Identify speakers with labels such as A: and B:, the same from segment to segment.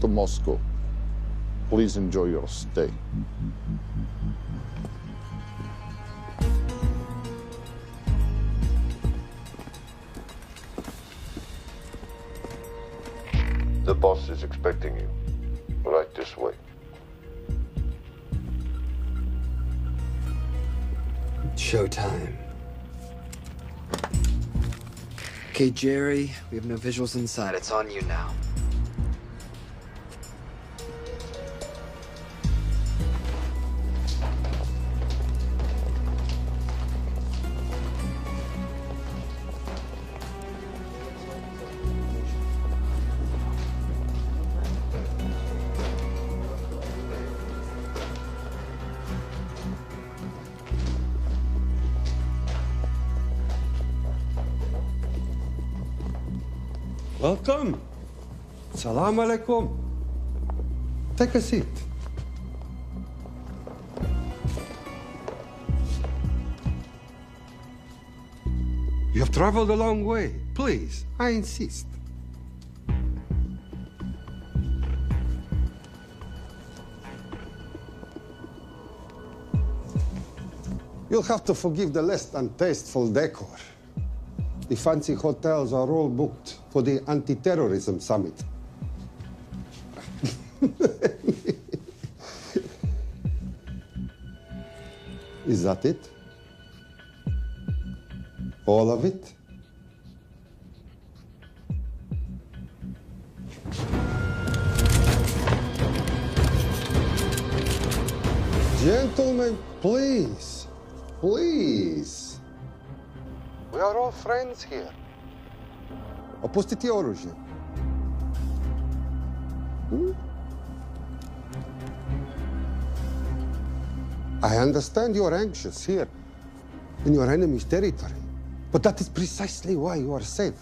A: to Moscow. Please enjoy your stay.
B: The boss is expecting you. Right this way.
C: Showtime. Okay, Jerry, we have no visuals inside. It's on you now.
D: Welcome. Salam alaikum. Take a seat. You have traveled a long way. Please, I insist. You'll have to forgive the less than tasteful decor. The fancy hotels are all booked for the anti-terrorism summit. Is that it? All of it? Gentlemen, please, please. We are all friends here. Opustite oružje. I understand you are anxious here in your enemy's territory, but that is precisely why you are safe.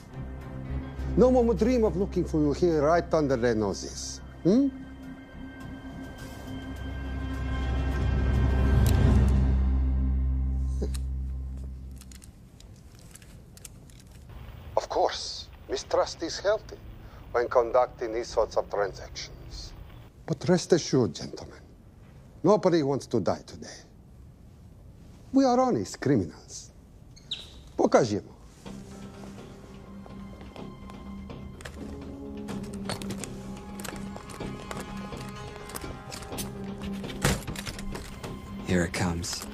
D: No one would dream of looking for you here right under their noses. Of course, mistrust is healthy when conducting these sorts of transactions. But rest assured, gentlemen, nobody wants to die today. We are honest criminals. Pokażemy.
C: Here it comes.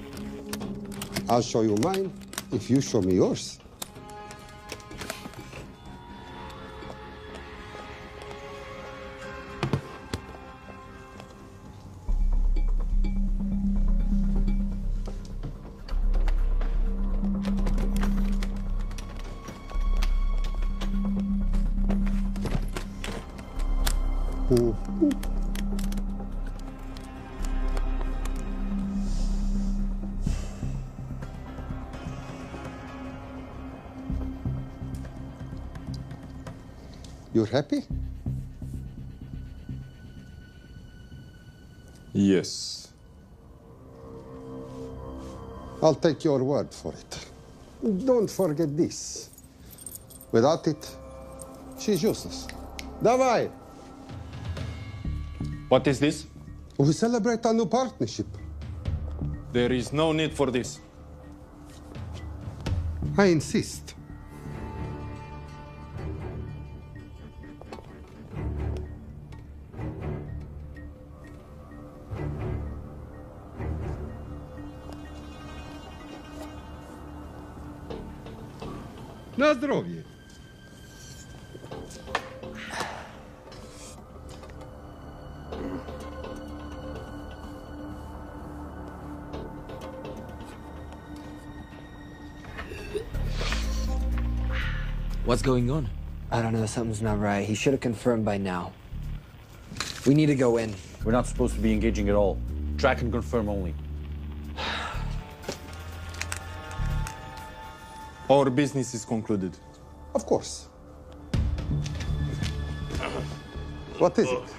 D: I'll show you mine if you show me yours. You're happy?
A: Yes.
D: I'll take your word for it. Don't forget this. Without it, she's useless. Давай!
E: What is this?
D: We celebrate our new partnership.
E: There is no need for this.
D: I insist. Na zdrowie.
C: What's going on? I don't know, something's not right. He should have confirmed by now. We need to go in.
E: We're not supposed to be engaging at all. Track and confirm only. Our business is concluded.
D: Of course. What is it?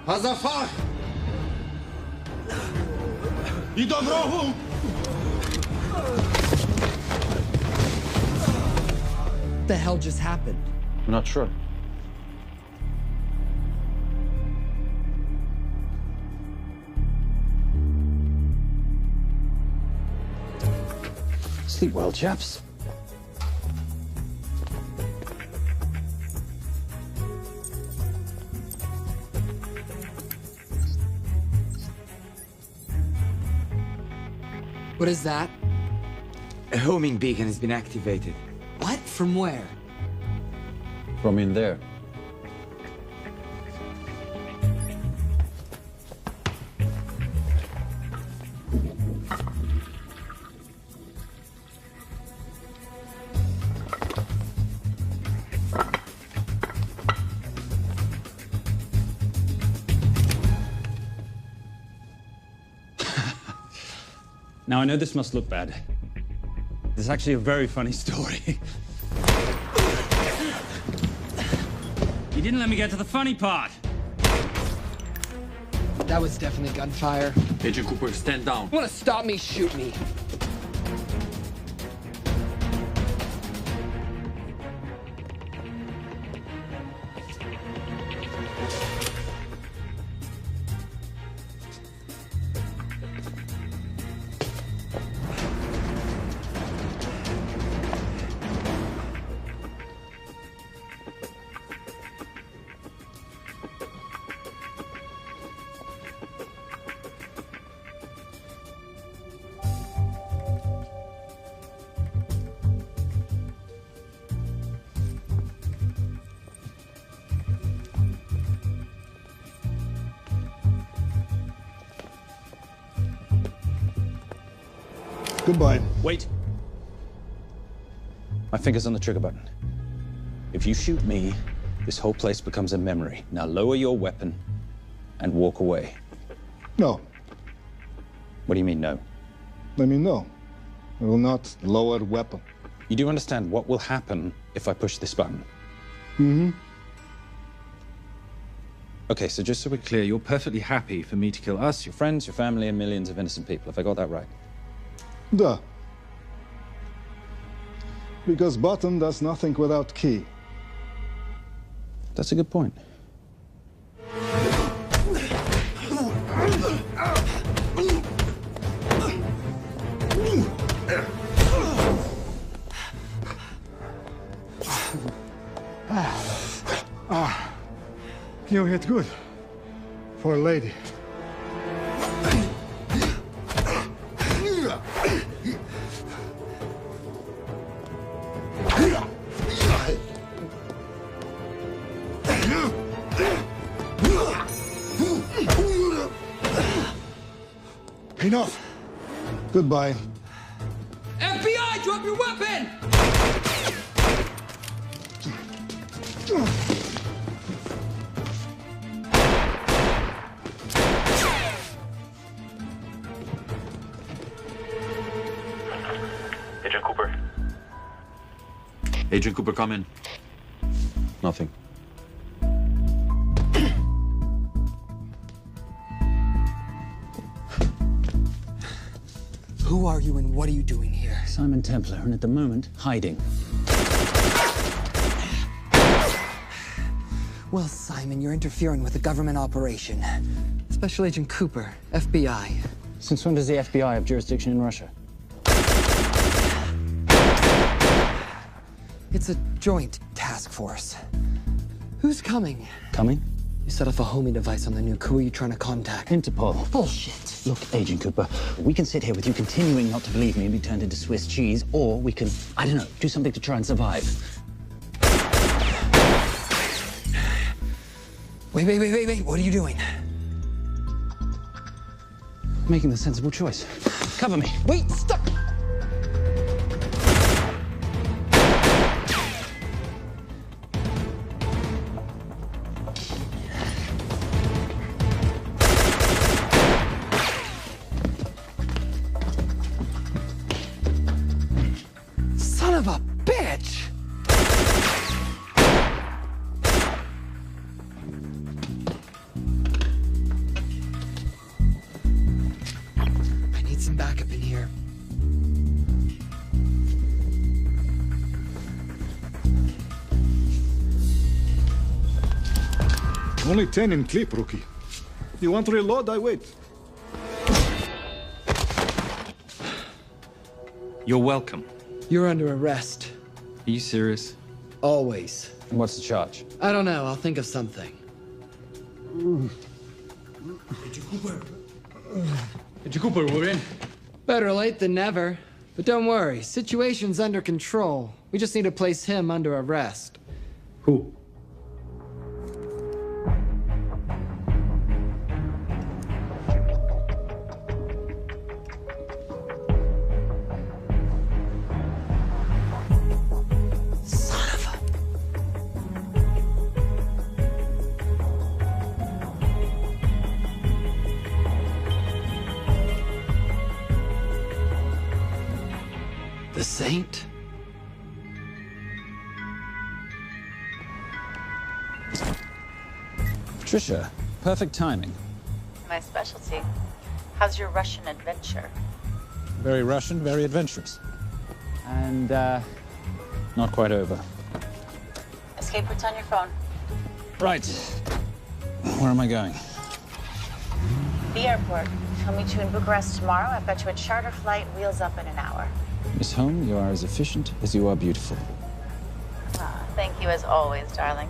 F: Hazafar! I dorogu!
C: What the hell just happened?
E: I'm not sure.
C: Sleep well, chaps. What is that?
G: A homing beacon has been activated.
C: What? From where?
E: From in there.
H: Now, I know this must look bad. This is actually a very funny story. You didn't let me get to the funny part.
C: That was definitely gunfire.
G: Agent Cooper, stand down.
C: Want to stop me, shoot me.
F: Goodbye.
E: Wait. My finger's on the trigger button. If you shoot me, this whole place becomes a memory. Now lower your weapon and walk away.
F: No.
E: What do you mean, no?
F: Let me know. I will not lower weapon.
E: You do understand what will happen if I push this button?
F: Mm-hmm.
E: Okay, so just so we're clear, you're perfectly happy for me to kill us, your friends, your family, and millions of innocent people. Have I got that right?
F: Duh. Because button does nothing without key.
E: That's a good point.
F: You hit good. For a lady. Enough. Goodbye.
C: FBI, drop your weapon!
B: Agent Cooper.
G: Agent Cooper, come in.
E: Nothing.
C: Who are you and what are you doing here?
E: Simon Templar, and at the moment, hiding.
C: Well, Simon, you're interfering with a government operation. Special Agent Cooper, FBI.
E: Since when does the FBI have jurisdiction in Russia?
C: It's a joint task force. Who's coming?
E: Coming?
C: You set off a homing device on the nuke. Who are you trying to contact?
E: Interpol.
C: Bullshit.
E: Look, Agent Cooper, we can sit here with you continuing not to believe me and be turned into Swiss cheese, or we can, I don't know, do something to try and survive.
C: Wait. What are you doing?
E: Making the sensible choice. Cover me.
C: Wait, stop! Son of a bitch! I need some backup in here.
F: Only 10 in clip, rookie. You want to reload? I wait.
G: You're welcome.
C: You're under arrest.
G: Are you serious?
C: Always.
E: And what's the charge?
C: I don't know. I'll think of something.
G: Agent Cooper, we're in.
C: Better late than never. But don't worry. Situation's under control. We just need to place him under arrest.
G: Who?
C: The Saint?
E: Patricia, perfect timing.
I: My specialty. How's your Russian adventure?
E: Very Russian, very adventurous. And, not quite over.
I: Escape routes on your phone.
E: Right. Where am I going?
I: The airport. I'll meet you in Bucharest tomorrow. I've got you a charter flight, wheels up in an hour.
E: Miss Holm, you are as efficient as you are beautiful.
I: Ah, thank you as always, darling.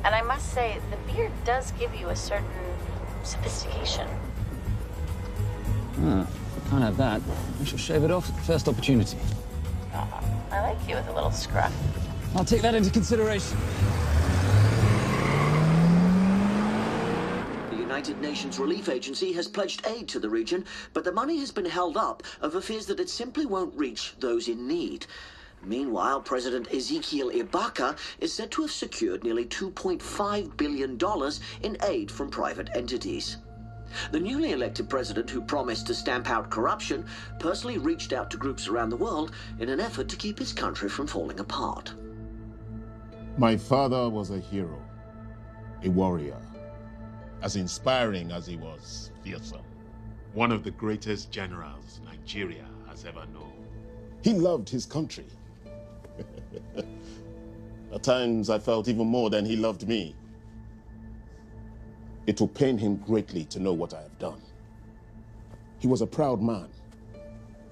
I: And I must say, the beard does give you a certain sophistication.
E: Ah, can't have that. I shall shave it off at the first opportunity.
I: I like you with a little scruff.
E: I'll take that into consideration.
J: The United Nations Relief Agency has pledged aid to the region, but the money has been held up over fears that it simply won't reach those in need. Meanwhile, President Ezekiel Ibaka is said to have secured nearly $2.5 billion in aid from private entities. The newly elected president, who promised to stamp out corruption, personally reached out to groups around the world in an effort to keep his country from falling apart.
A: My father was a hero, a warrior, as inspiring as he was fearsome.
K: One of the greatest generals Nigeria has ever known.
A: He loved his country. At times, I felt even more than he loved me. It will pain him greatly to know what I have done. He was a proud man.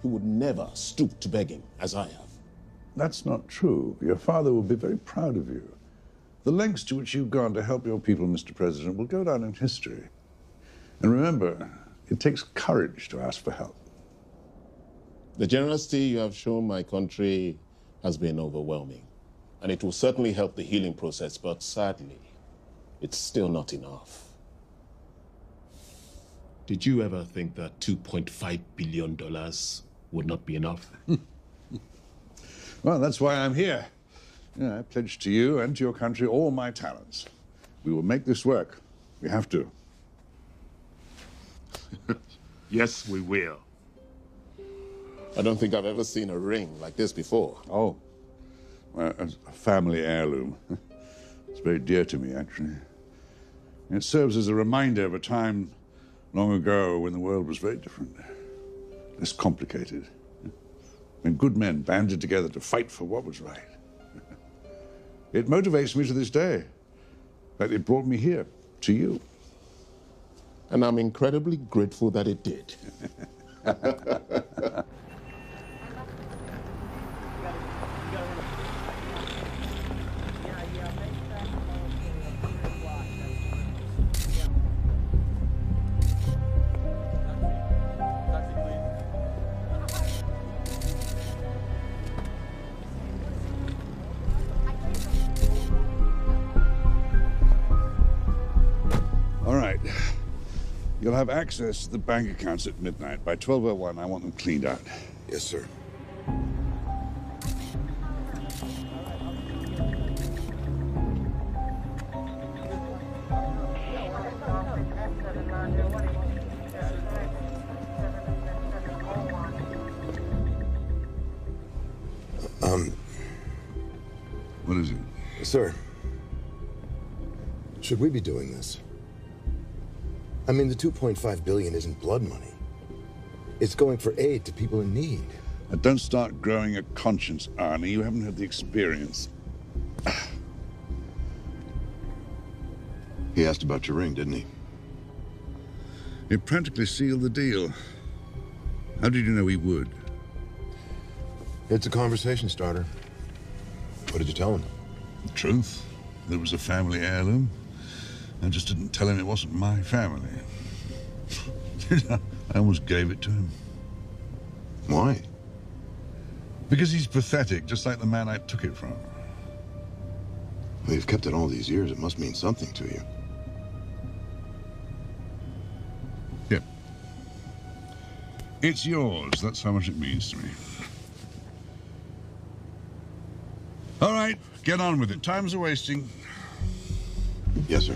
A: He would never stoop to begging, as I have.
L: That's not true. Your father will be very proud of you. The lengths to which you've gone to help your people, Mr. President, will go down in history. And remember, it takes courage to ask for help.
A: The generosity you have shown my country has been overwhelming. And it will certainly help the healing process, but sadly, it's still not enough.
K: Did you ever think that $2.5 billion would not be enough?
L: Well, that's why I'm here. Yeah, I pledge to you and to your country all my talents. We will make this work. We have to.
K: Yes, we will.
A: I don't think I've ever seen a ring like this before.
L: Oh, well, a family heirloom. It's very dear to me, actually. It serves as a reminder of a time long ago when the world was very different, less complicated, when good men banded together to fight for what was right. It motivates me to this day. In fact, it brought me here, to you.
A: And I'm incredibly grateful that it did.
L: All right. You'll have access to the bank accounts at midnight. By 12:01, I want them cleaned out.
D: Yes, sir.
L: What is it?
M: Sir, should we be doing this? I mean, the $2.5 billion isn't blood money. It's going for aid to people in need.
L: Now, don't start growing a conscience, Arnie. You haven't had the experience.
M: He asked about your ring, didn't he?
L: It practically sealed the deal. How did you know he would?
M: It's a conversation starter. What did you tell him?
L: The truth. There was a family heirloom. I just didn't tell him it wasn't my family. I almost gave it to him.
M: Why?
L: Because he's pathetic, just like the man I took it from.
M: Well, you've kept it all these years. It must mean something to you.
L: Yep. It's yours. That's how much it means to me. All right, get on with it. Time's a-wasting.
M: Yes, sir.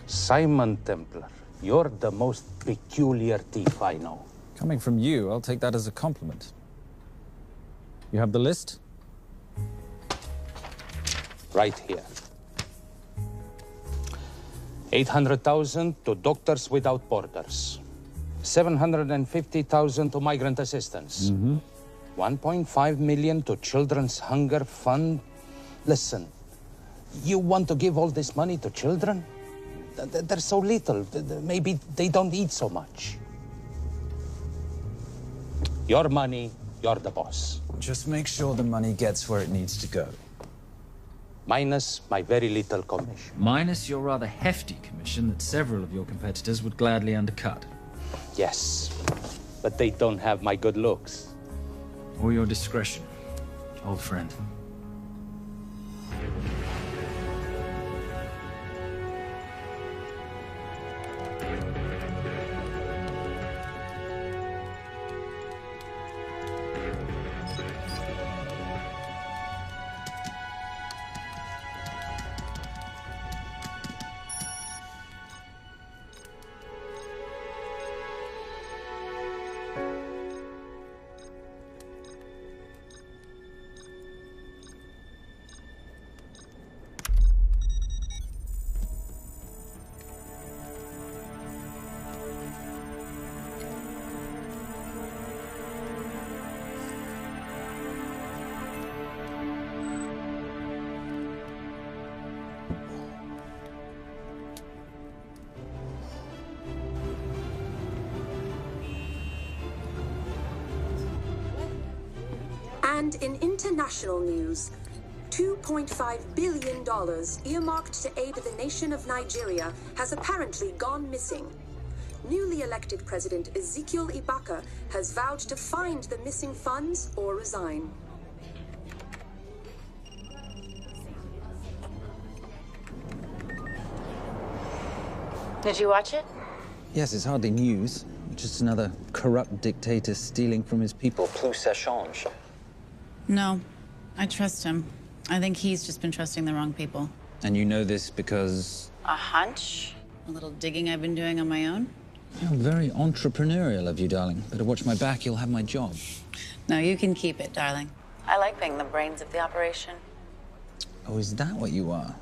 E: Simon Templar, you're the most peculiar thief I know.
H: Coming from you, I'll take that as a compliment. You have the list?
E: Right here. 800,000 to Doctors Without Borders. 750,000 to migrant assistance. 1.5 million to Children's Hunger Fund. Listen, you want to give all this money to children? They're so little. Maybe they don't eat so much. Your money, you're the boss.
G: Just make sure the money gets where it needs to go.
E: Minus my very little commission.
G: Minus your rather hefty commission that several of your competitors would gladly undercut.
E: Yes, but they don't have my good looks.
G: Or your discretion, old friend.
N: And in international news, $2.5 billion earmarked to aid the nation of Nigeria has apparently gone missing. Newly elected President Ezekiel Ibaka has vowed to find the missing funds or resign.
I: Did you watch it?
H: Yes, it's hardly news. Just another corrupt dictator stealing from his people. Plus ça change.
O: No, I trust him. I think he's just been trusting the wrong people.
H: And you know this because...
O: A hunch? A little digging I've been doing on my own?
H: You're very entrepreneurial of you, darling. Better watch my back, you'll have my job.
O: No, you can keep it, darling.
I: I like being the brains of the operation.
H: Oh, is that what you are?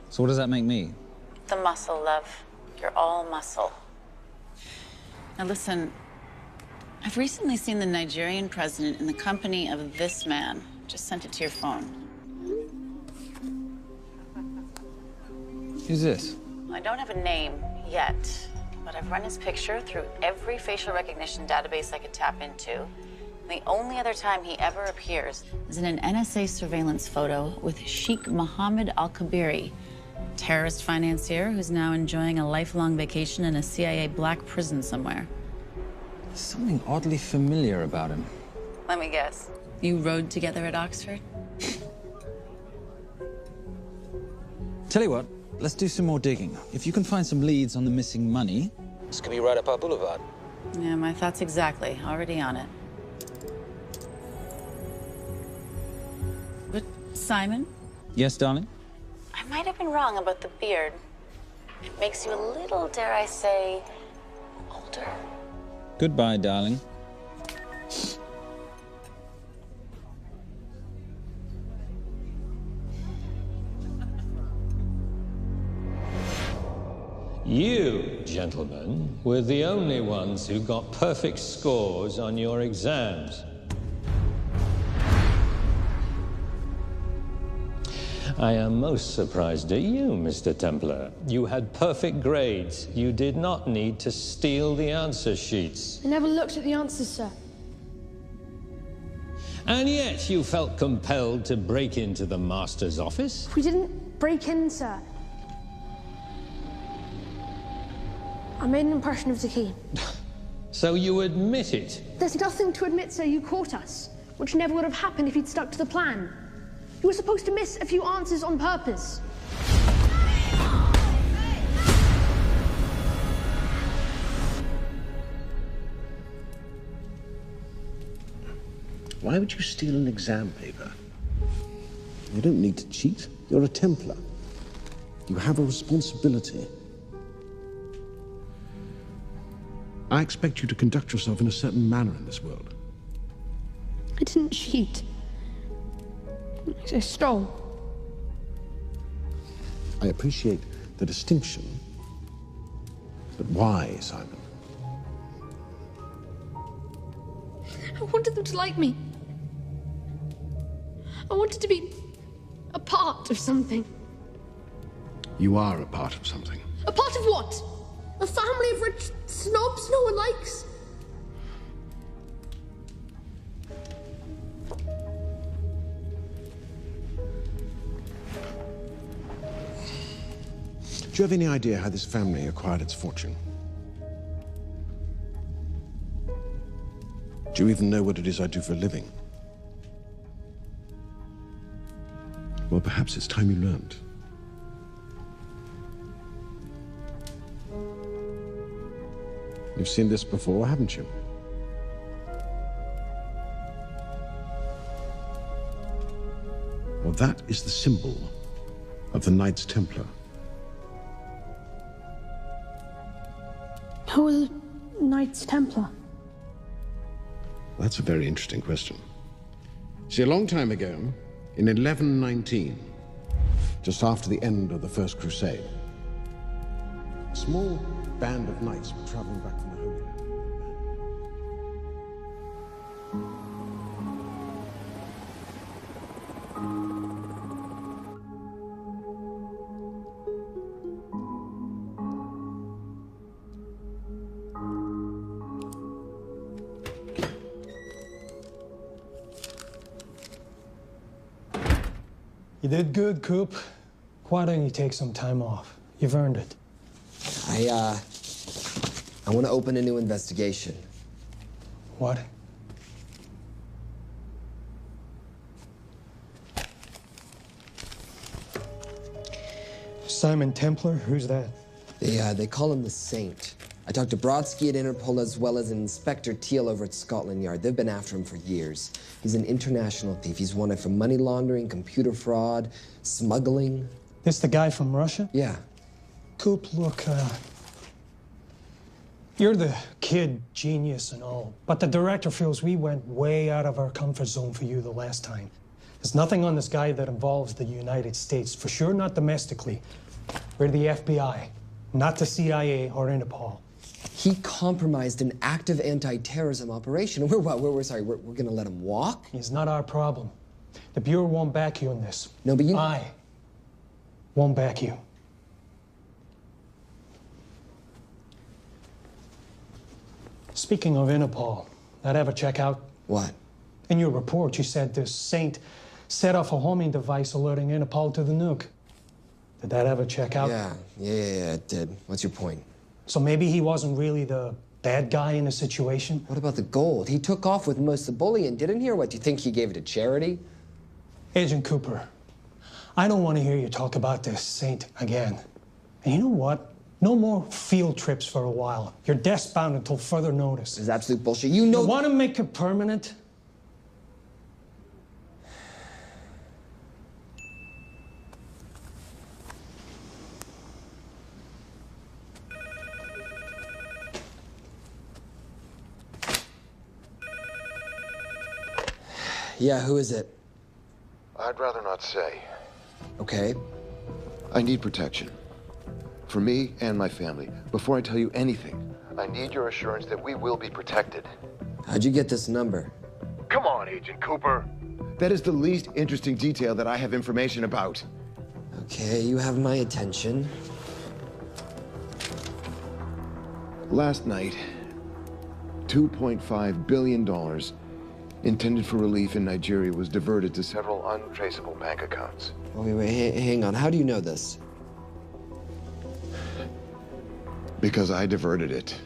H: So what does that make me?
I: The muscle, love. You're all muscle.
O: Now listen, I've recently seen the Nigerian president in the company of this man. Just sent it to your phone.
H: Who's this?
I: I don't have a name yet, but I've run his picture through every facial recognition database I could tap into. And the only other time he ever appears
O: is in an NSA surveillance photo with Sheikh Mohammed Al-Kabiri, terrorist financier who's now enjoying a lifelong vacation in a CIA black prison somewhere.
H: There's something oddly familiar about him.
I: Let me guess.
O: You rode together at Oxford?
H: Tell you what, let's do some more digging. If you can find some leads on the missing money, this could be right up our boulevard.
O: Yeah, my thoughts exactly. Already on it. Simon?
H: Yes, darling?
I: I might have been wrong about the beard. It makes you a little, dare I say, older.
H: Goodbye, darling.
P: You, gentlemen, were the only ones who got perfect scores on your exams. I am most surprised at you, Mr. Templar. You had perfect grades. You did not need to steal the answer sheets.
Q: I never looked at the answers, sir.
P: And yet you felt compelled to break into the master's office?
Q: We didn't break in, sir. I made an impression of the key.
P: So you admit it?
Q: There's nothing to admit, sir. You caught us, which never would have happened if you'd stuck to the plan. You were supposed to miss a few answers on purpose.
A: Why would you steal an exam paper? You don't need to cheat. You're a Templar. You have a responsibility. I expect you to conduct yourself in a certain manner in this world.
Q: I didn't cheat. I stole.
A: I appreciate the distinction, but why, Simon?
Q: I wanted them to like me. I wanted to be a part of something.
A: You are a part of something.
Q: A part of what? A family of rich snobs no one likes?
A: Do you have any idea how this family acquired its fortune? Do you even know what it is I do for a living? Well, perhaps it's time you learned. You've seen this before, haven't you? Well, that is the symbol of the Knights Templar.
Q: Who are the Knights Templar?
A: That's a very interesting question. See, a long time ago, in 1119, just after the end of the First Crusade, a small band of knights were traveling back from the Holy Land.
R: You did good, Coop. Why don't you take some time off? You've earned it.
C: I want to open a new investigation.
R: What? Simon Templar? Who's that?
C: They call him the Saint. I talked to Brodsky at Interpol as well as Inspector Teal over at Scotland Yard. They've been after him for years. He's an international thief. He's wanted for money laundering, computer fraud, smuggling.
R: This the guy from Russia?
C: Yeah.
R: Coop, look, you're the kid genius and all, but the director feels we went way out of our comfort zone for you the last time. There's nothing on this guy that involves the United States, for sure not domestically. We're the FBI, not the CIA or Interpol.
C: He compromised an active anti-terrorism operation. We're gonna let him walk?
R: It's not our problem. The Bureau won't back you on this.
C: No, but you...
R: I won't back you. Speaking of Interpol, that ever check out?
C: What?
R: In your report, you said this Saint set off a homing device alerting Interpol to the nuke. Did that ever check out?
C: Yeah, it did. What's your point?
R: So maybe he wasn't really the bad guy in the situation?
C: What about the gold? He took off with most of the bullion, didn't he? Or what, do you think he gave it to charity?
R: Agent Cooper, I don't want to hear you talk about this Saint again. And you know what? No more field trips for a while. You're desk-bound until further notice.
C: It's absolute bullshit. You know...
R: You want to make it permanent?
C: Yeah, who is it?
B: I'd rather not say.
C: Okay.
B: I need protection. For me and my family. Before I tell you anything, I need your assurance that we will be protected.
C: How'd you get this number?
B: Come on, Agent Cooper. That is the least interesting detail that I have information about.
C: Okay, you have my attention.
B: Last night, $2.5 billion intended for relief in Nigeria was diverted to several untraceable bank accounts.
C: Wait, hang on. How do you know this?
B: Because I diverted it.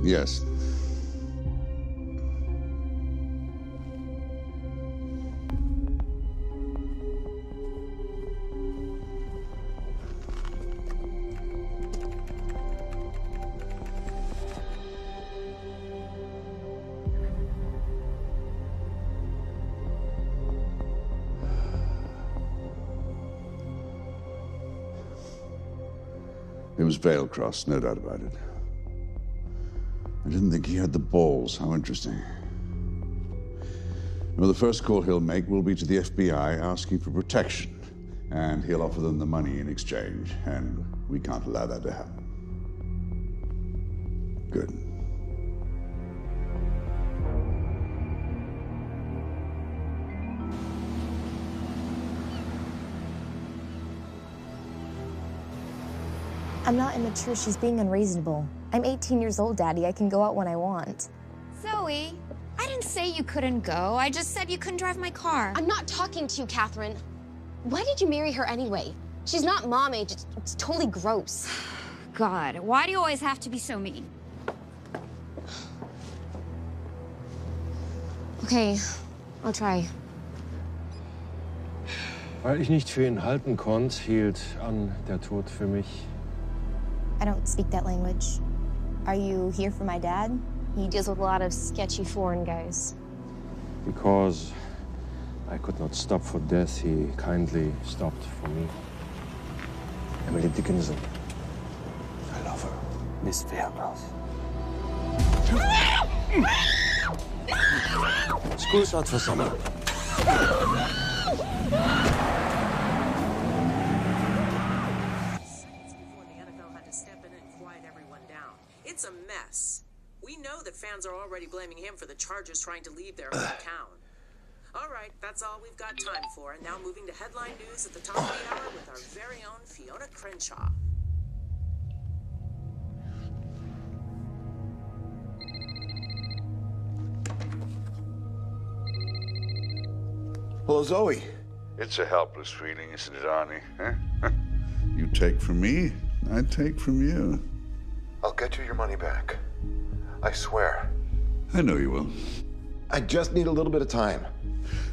L: Yes. It was Veilcross, no doubt about it. I didn't think he had the balls. How interesting. Well, the first call he'll make will be to the FBI asking for protection, and he'll offer them the money in exchange, and we can't allow that to happen. Good.
S: I'm not immature. She's being unreasonable. I'm 18 years old, Daddy. I can go out when I want.
T: Zoe, I didn't say you couldn't go. I just said you couldn't drive my car.
Q: I'm not talking to you, Catherine. Why did you marry her anyway? She's not mom age. It's totally gross.
T: God, why do you always have to be so mean?
Q: Okay, I'll try.
U: Weil ich nicht für ihn halten konnte, hielt an der Tod für mich.
S: I don't speak that language. Are you here for my dad?
Q: He deals with a lot of sketchy foreign guys.
U: Because I could not stop for death, he kindly stopped for me. Emily Dickinson. I love her. Miss Fairmouth. School's out for summer.
V: It's a mess. We know that fans are already blaming him for the Chargers trying to leave their hometown. All right, that's all we've got time for. And now moving to headline news at the top of the hour with our very own Fiona Crenshaw.
B: Hello, Zoe.
L: It's a helpless feeling, isn't it, Arnie? Huh? You take from me, I take from you.
B: I'll get you your money back. I swear.
L: I know you will.
B: I just need a little bit of time.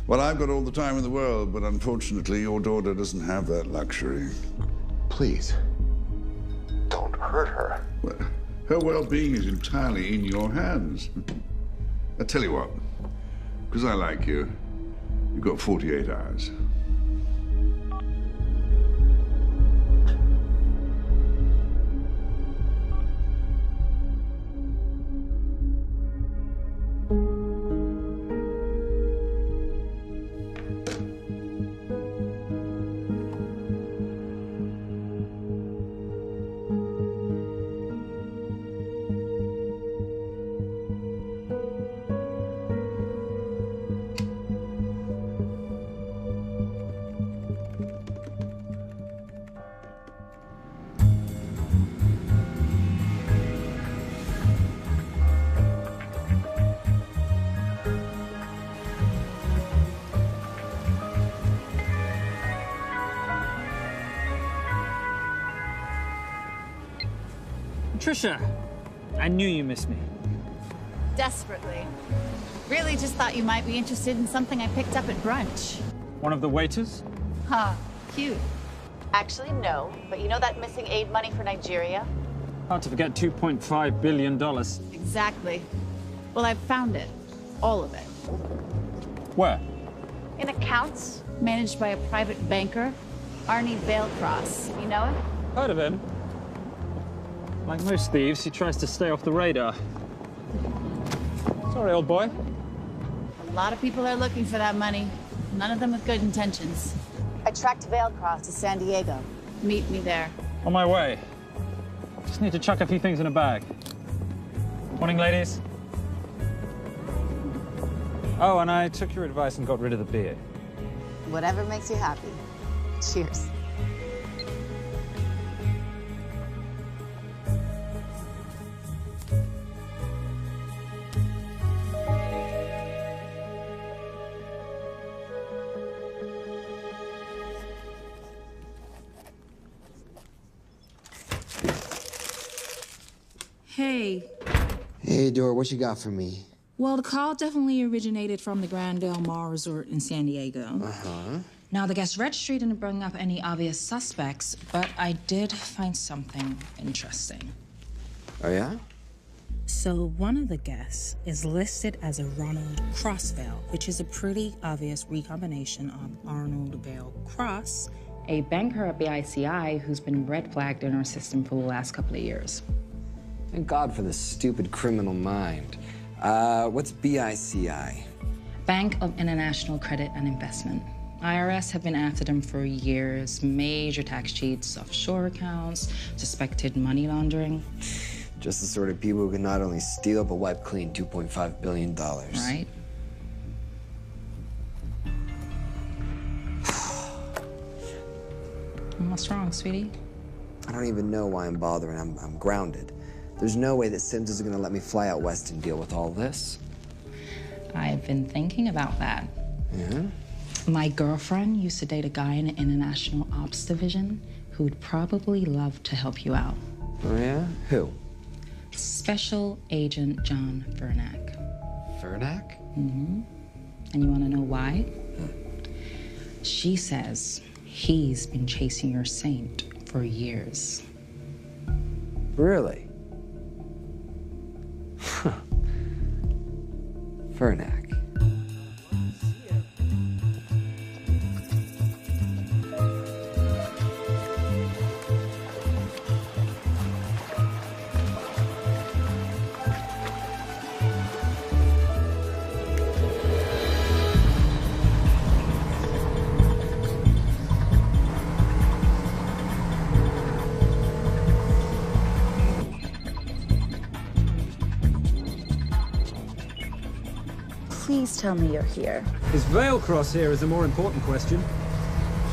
L: Well, I've got all the time in the world, but unfortunately, your daughter doesn't have that luxury.
B: Please, don't hurt her.
L: Well, her well-being is entirely in your hands. I tell you what, because I like you, you've got 48 hours.
G: Trisha, I knew you missed me.
O: Desperately. Really just thought you might be interested in something I picked up at brunch.
G: One of the waiters?
O: Huh, cute.
I: Actually, no. But you know that missing aid money for Nigeria?
G: Hard to forget $2.5 billion.
O: Exactly. Well, I've found it. All of it.
G: Where?
O: In accounts managed by a private banker, Arnie Vailcross. You know him?
G: Heard of him. Like most thieves, he tries to stay off the radar. Sorry, old boy.
O: A lot of people are looking for that money. None of them with good intentions. I tracked Vailcross to San Diego. Meet me there.
G: On my way. Just need to chuck a few things in a bag. Morning, ladies. Oh, and I took your advice and got rid of the beer.
I: Whatever makes you happy. Cheers.
F: Hey.
C: Hey, Dora, what you got for me?
F: Well, the call definitely originated from the Grand Del Mar Resort in San Diego.
C: Uh-huh.
F: Now, the guest registry didn't bring up any obvious suspects, but I did find something interesting.
C: Oh, yeah?
F: So one of the guests is listed as a Ronald Crossvale, which is a pretty obvious recombination of Arnold Vale Cross, a banker at BICI who's been red flagged in our system for the last couple of years.
C: Thank God for this stupid criminal mind. What's BICI?
F: Bank of International Credit and Investment. IRS have been after them for years. Major tax cheats, offshore accounts, suspected money laundering.
C: Just the sort of people who can not only steal but wipe clean $2.5 billion.
F: Right? What's wrong, sweetie?
C: I don't even know why I'm bothering. I'm grounded. There's no way that Sims is gonna let me fly out west and deal with all this.
F: I've been thinking about that.
C: Yeah?
F: My girlfriend used to date a guy in the International Ops Division who'd probably love to help you out.
C: Oh, yeah? Who?
F: Special Agent John Vernack.
C: Vernack?
F: Mm-hmm. And you want to know why? She says he's been chasing your saint for years.
C: Really? Vernack.
O: Please tell me you're here.
G: Is Vailcross here is a more important question.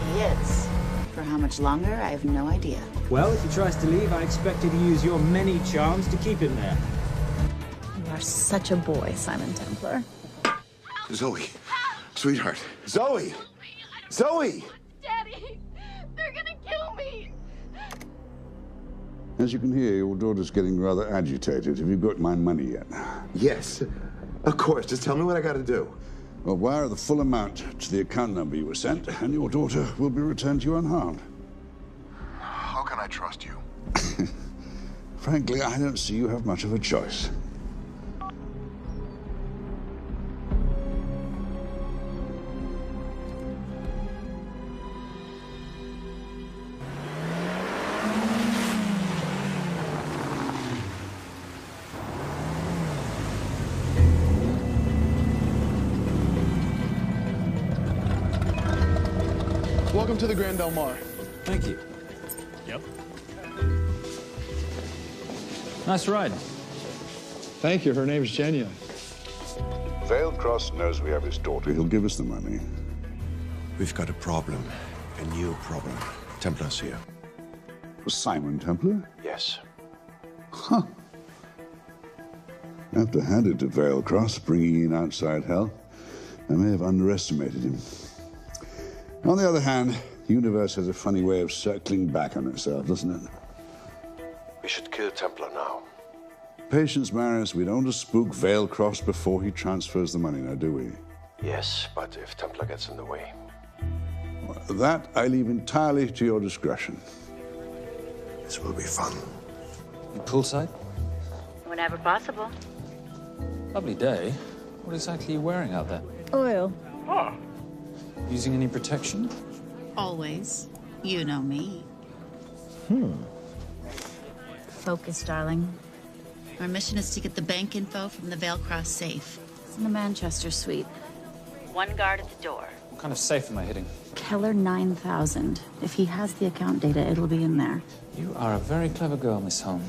O: He is. For how much longer, I have no idea.
G: Well, if he tries to leave, I expect you to use your many charms to keep him there.
O: You are such a boy, Simon Templar.
B: Zoe. Sweetheart. Zoe! Zoe!
Q: Daddy, they're gonna kill me.
L: As you can hear, your daughter's getting rather agitated. Have you got my money yet?
B: Yes. Of course. Just tell me what I gotta do.
L: Well, wire the full amount to the account number you were sent, and your daughter will be returned to you unharmed.
B: How can I trust you?
L: Frankly, I don't see you have much of a choice.
J: Welcome to the Grand Del Mar.
H: Thank you.
J: Yep.
H: Nice ride.
J: Thank you. Her name's Genya.
L: Vailcross knows we have his daughter. He'll give us the money.
B: We've got a problem. A new problem. Templar's here.
L: Simon Templar?
B: Yes.
L: Huh. I have to hand it to Vailcross, bringing in outside help. I may have underestimated him. On the other hand, the universe has a funny way of circling back on itself, doesn't it?
B: We should kill Templar now.
L: Patience, Maris. We don't want to spook Vailcross before he transfers the money, now, do we?
B: Yes, but if Templar gets in the way.
L: That I leave entirely to your discretion.
B: This will be fun.
H: Poolside?
I: Whenever possible.
H: Lovely day. What exactly are you wearing out there?
I: Oil.
H: Using any protection?
O: Always. You know me. Focus, darling. Our mission is to get the bank info from the Vale Cross safe. It's in the Manchester suite.
I: One guard at the door.
H: What kind of safe am I hitting?
O: Keller 9000. If he has the account data, it'll be in there.
H: You are a very clever girl, Miss Holm.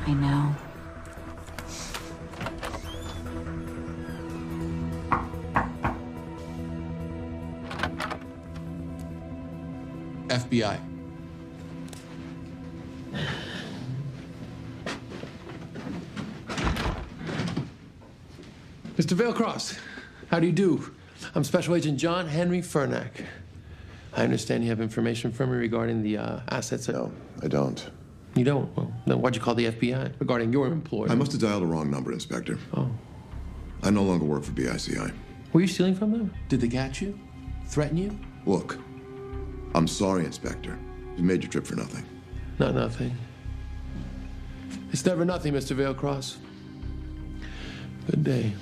O: I know.
D: FBI. Mr. Vailcross, how do you do? I'm Special Agent John Henry Fernack. I understand you have information from me regarding the assets.
M: No, I don't.
D: You don't? Well, then why'd you call the FBI regarding your employer?
M: I must have dialed the wrong number, Inspector.
D: Oh.
M: I no longer work for BICI.
D: Were you stealing from them? Did they catch you? Threaten you?
M: Look, I'm sorry, Inspector. You made your trip for nothing.
D: Not nothing. It's never nothing, Mr. Vailcross. Good day.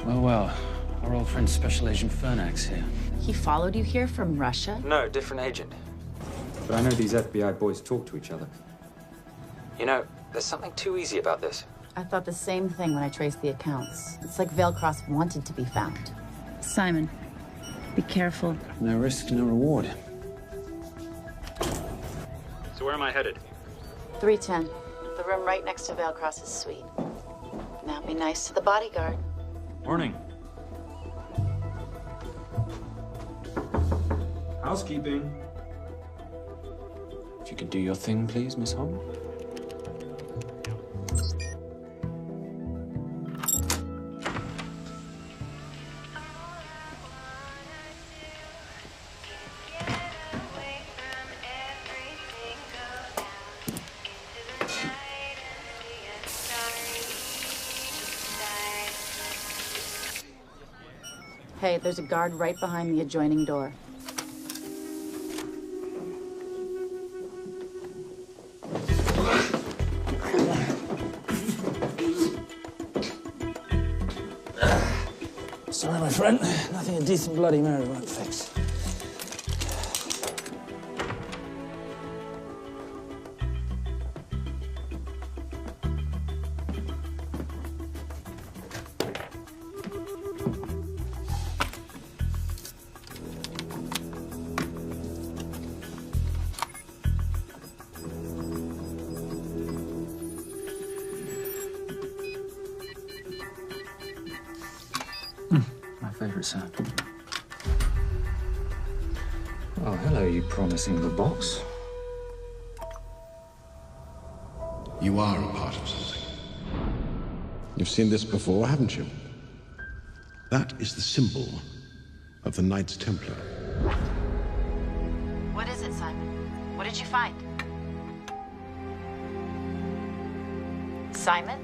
H: Well, our old friend Special Agent Fernack's here.
O: He followed you here from Russia?
H: No, different agent. But I know these FBI boys talk to each other. You know, there's something too easy about this.
O: I thought the same thing when I traced the accounts. It's like Vailcross wanted to be found. Simon, be careful.
H: No risk, no reward.
G: So where am I headed?
I: 310. The room right next to Vailcross's suite. Now be nice to the bodyguard.
G: Morning. Housekeeping.
H: If you could do your thing, please, Miss Holm.
I: Hey, there's a guard right behind the adjoining door.
H: Sorry, my friend. Nothing a decent Bloody Mary won't fix. Favorite sound. Oh, hello, you promising the box.
A: You are a part of something. You've seen this before, haven't you? That is the symbol of the Knights Templar.
I: What is it, Simon? What did you find? Simon?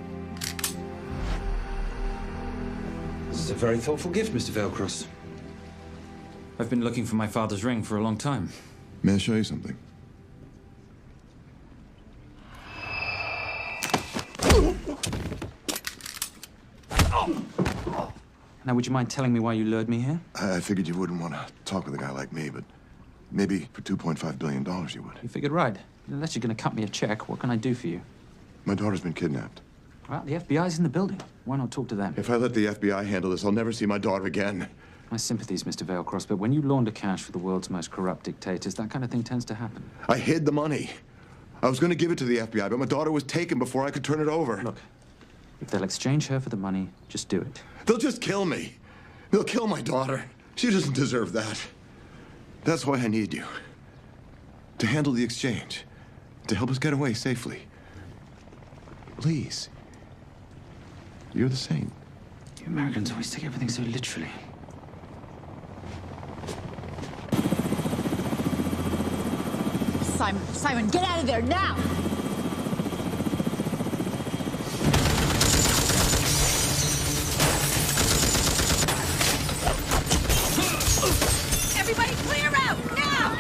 H: This is a very thoughtful gift, Mr. Vailcross. I've been looking for my father's ring for a long time.
M: May I show you something?
H: Now, would you mind telling me why you lured me here?
M: I figured you wouldn't want to talk with a guy like me, but maybe for $2.5 billion you would.
H: You figured right. Unless you're going to cut me a check, what can I do for you?
M: My daughter's been kidnapped.
H: Well, the FBI's in the building. Why not talk to them?
M: If I let the FBI handle this, I'll never see my daughter again.
H: My sympathies, Mr. Vailcross, but when you launder cash for the world's most corrupt dictators, that kind of thing tends to happen.
M: I hid the money. I was going to give it to the FBI, but my daughter was taken before I could turn it over.
H: Look, if they'll exchange her for the money, just do it.
M: They'll just kill me. They'll kill my daughter. She doesn't deserve that. That's why I need you. To handle the exchange. To help us get away safely. Please. You're the saint.
H: You Americans always take everything so literally.
O: Simon. Simon, get out of there now! Everybody clear out, now!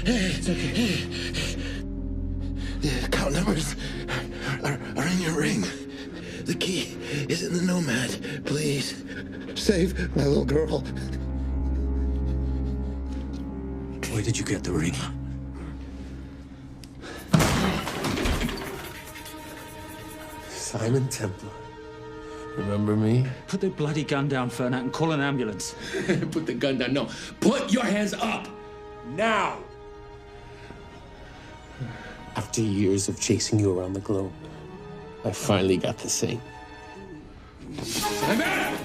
B: It's okay. The account numbers are in your ring. The key is in the Nomad. Please, save my little girl.
E: Where did you get the ring?
D: Simon Templar. Remember me?
H: Put the bloody gun down, Fernak, and call an ambulance.
D: Put the gun down. No. Put your hands up. Now. After years of chasing you around the globe, I finally got to say, Simon!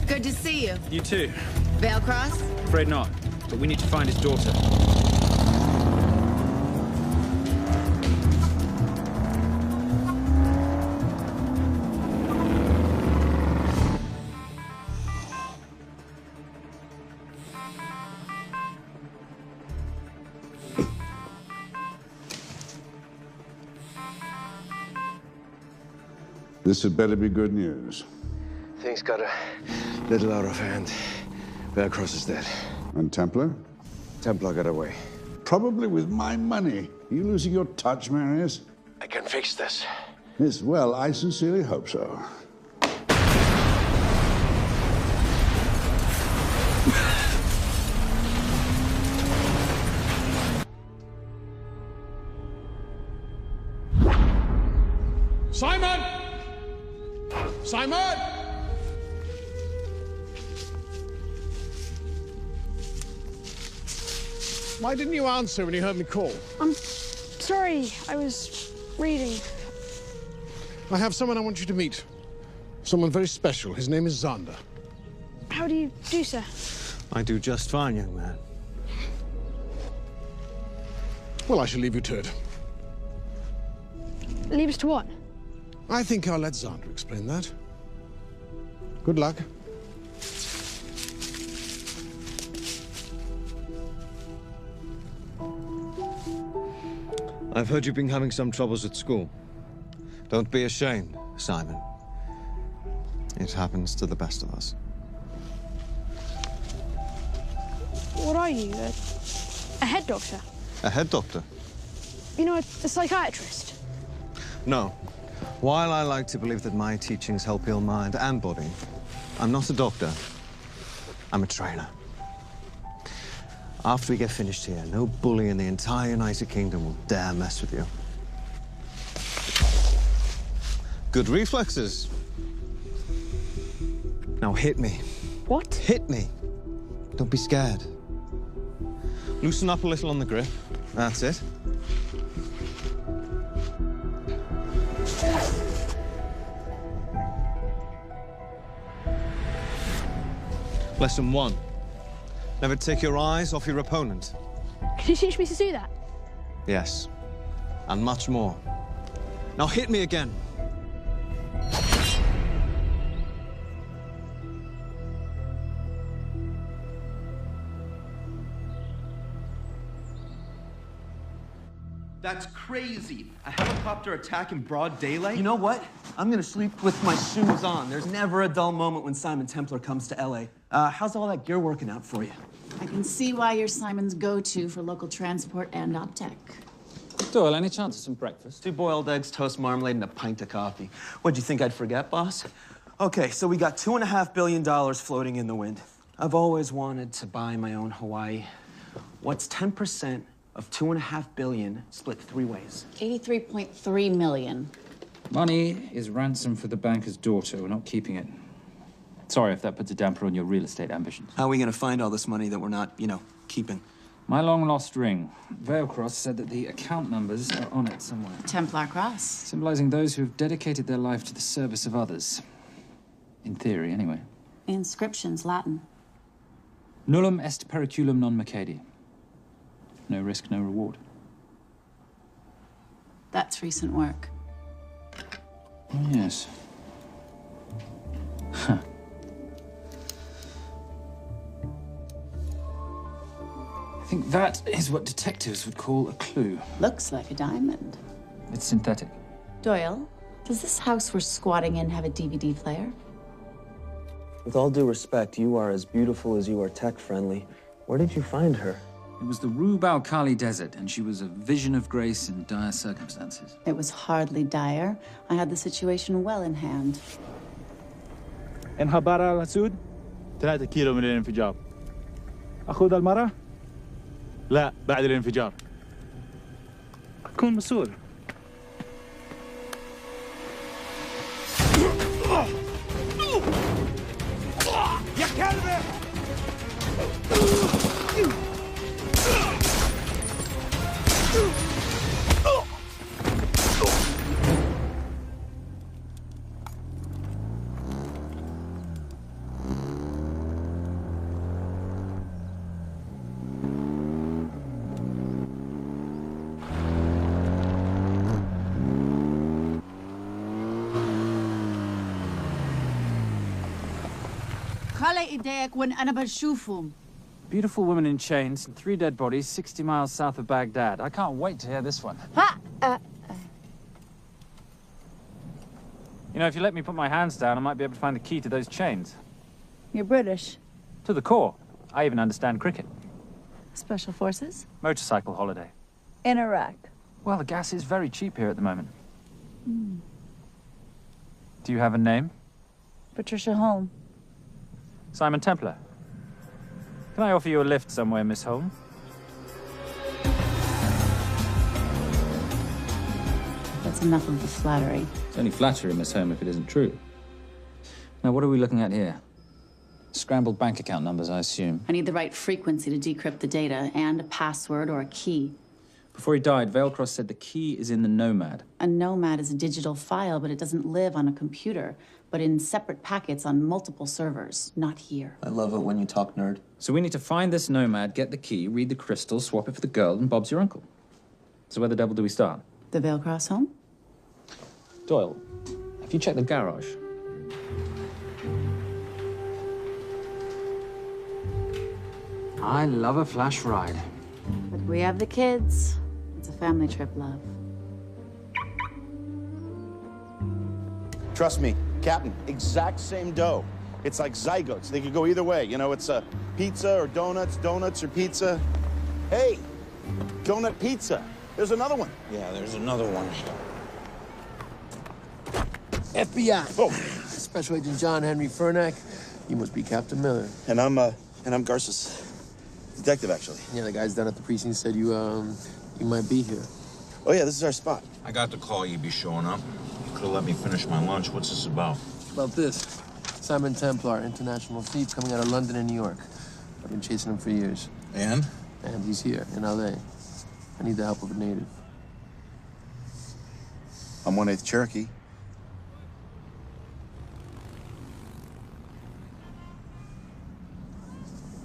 O: Good to see you.
H: You too.
O: Vale Cross?
H: Afraid not, but we need to find his daughter.
L: This had better be good news.
B: Things got a little out of hand. Vale Cross is dead.
L: And Templar?
B: Templar got away.
L: Probably with my money. Are you losing your touch, Marius?
B: I can fix this.
L: Yes, well, I sincerely hope so.
A: Simon! Simon! Why didn't you answer when you heard me call?
Q: I'm sorry, I was reading.
A: I have someone I want you to meet. Someone very special. His name is Zander.
Q: How do you do, sir?
E: I do just fine, young man.
A: Well, I shall leave you to it.
Q: Leave us to what?
A: I think I'll let Zander explain that. Good luck.
E: I've heard you've been having some troubles at school. Don't be ashamed, Simon. It happens to the best of us.
Q: What are you, a head doctor?
E: A head doctor?
Q: You know, a psychiatrist?
E: No. While I like to believe that my teachings help heal mind and body, I'm not a doctor. I'm a trainer. After we get finished here, no bully in the entire United Kingdom will dare mess with you. Good reflexes. Now hit me.
Q: What?
E: Hit me. Don't be scared. Loosen up a little on the grip. That's it. Lesson 1. Never take your eyes off your opponent.
Q: Can you teach me to do that?
E: Yes. And much more. Now hit me again.
K: That's crazy. A helicopter attack in broad daylight?
W: You know what? I'm gonna sleep with my shoes on. There's never a dull moment when Simon Templar comes to LA. How's all that gear working out for you?
O: I can see why you're Simon's go-to for local transport and OpTech.
H: Doyle, any chance of some breakfast?
W: 2 boiled eggs, toast, marmalade, and a pint of coffee. What'd you think I'd forget, boss? Okay, so we got $2.5 billion floating in the wind. I've always wanted to buy my own Hawaii. What's 10% of $2.5 billion split 3 ways?
O: 83.3 million.
H: Money is ransom for the banker's daughter. We're not keeping it. Sorry if that puts a damper on your real estate ambitions.
W: How are we gonna find all this money that we're not, keeping?
H: My long-lost ring. Veilcross said that the account numbers are on it somewhere.
O: Templar Cross.
H: Symbolizing those who have dedicated their life to the service of others. In theory, anyway.
O: The inscription's Latin.
H: Nullum est periculum non mercedi. No risk, no reward.
O: That's recent work.
H: Oh, yes. Huh. I think that is what detectives would call a clue.
O: Looks like a diamond.
H: It's synthetic.
O: Doyle, does this house we're squatting in have a DVD player?
W: With all due respect, you are as beautiful as you are tech-friendly. Where did you find her?
H: It was the Rub al-Khali Desert, and she was a vision of grace in dire circumstances.
O: It was hardly dire. I had the situation well in hand.
N: انخبر على سود 3 كيلو من الانفجار. أخذ المرة؟ لا، بعد الانفجار. أكون مسؤول. يا كلبة!
H: Beautiful woman in chains and 3 dead bodies 60 miles south of Baghdad. I can't wait to hear this one. You know, if you let me put my hands down, I might be able to find the key to those chains.
O: You're British.
H: To the core. I even understand cricket.
O: Special Forces?
H: Motorcycle holiday.
O: In Iraq.
H: Well, the gas is very cheap here at the moment. Do you have a name?
O: Patricia Holm.
H: Simon Templar. Can I offer you a lift somewhere, Miss Holm?
O: That's enough of the flattery.
H: It's only flattery, Miss Holm, if it isn't true. Now, what are we looking at here? Scrambled bank account numbers, I assume.
O: I need the right frequency to decrypt the data and a password or a key.
H: Before he died, Veilcross said the key is in the Nomad.
O: A Nomad is a digital file, but it doesn't live on a computer, but in separate packets on multiple servers, not here.
W: I love it when you talk nerd.
H: So we need to find this Nomad, get the key, read the crystal, swap it for the girl, and Bob's your uncle. So where the devil do we start?
O: The Veilcross home?
H: Doyle, have you checked the garage? I love a flash ride.
O: But we have the kids. It's a family trip, love.
P: Trust me, Captain, exact same dough. It's like zygotes. They could go either way. You know, it's pizza or donuts, donuts or pizza. Hey, donut pizza. There's another one.
B: Yeah, there's another one.
D: FBI.
P: Oh.
D: Special Agent John Henry Furnack. You must be Captain Miller.
P: And I'm Garces. Detective, actually.
D: Yeah, the guys down at the precinct said you might be here.
P: Oh, yeah, this is our spot.
B: I got the call you'd be showing up. You could have let me finish my lunch. What's this about?
D: About this. Simon Templar, international thief coming out of London and New York. I've been chasing him for years.
B: And?
D: And he's here, in L.A. I need the help of a native.
P: I'm 1/8 Cherokee.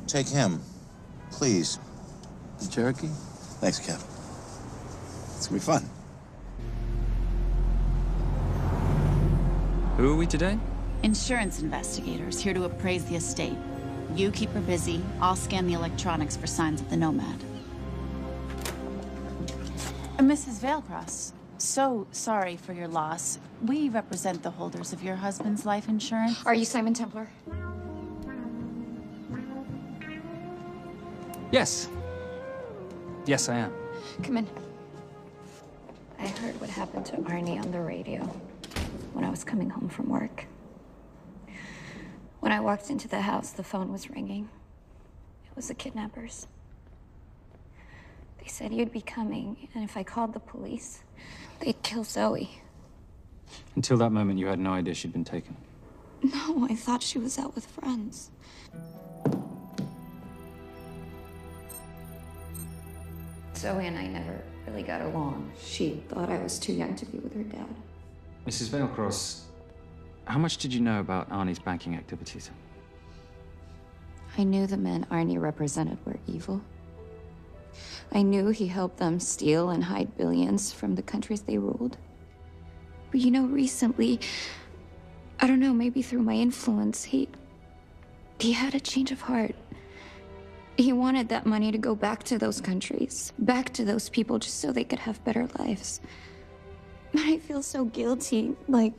B: Take him, please.
D: The Cherokee?
P: Thanks, Cap. It's gonna be fun.
H: Who are we today?
O: Insurance investigators here to appraise the estate. You keep her busy. I'll scan the electronics for signs of the Nomad. Mrs. Veilcross, so sorry for your loss. We represent the holders of your husband's life insurance.
T: Are you Simon Templar?
H: Yes. Yes, I am.
T: Come in. I heard what happened to Arnie on the radio when I was coming home from work. When I walked into the house, the phone was ringing. It was the kidnappers. They said you'd be coming, and if I called the police, they'd kill Zoe.
H: Until that moment, you had no idea she'd been taken.
T: No, I thought she was out with friends. Zoe and I never really got along. She thought I was too young to be with her dad.
H: Mrs. Veilcross, how much did you know about Arnie's banking activities?
T: I knew the men Arnie represented were evil. I knew he helped them steal and hide billions from the countries they ruled. But you know, recently, I don't know, maybe through my influence, he had a change of heart. He wanted that money to go back to those countries, back to those people, just so they could have better lives. But I feel so guilty, like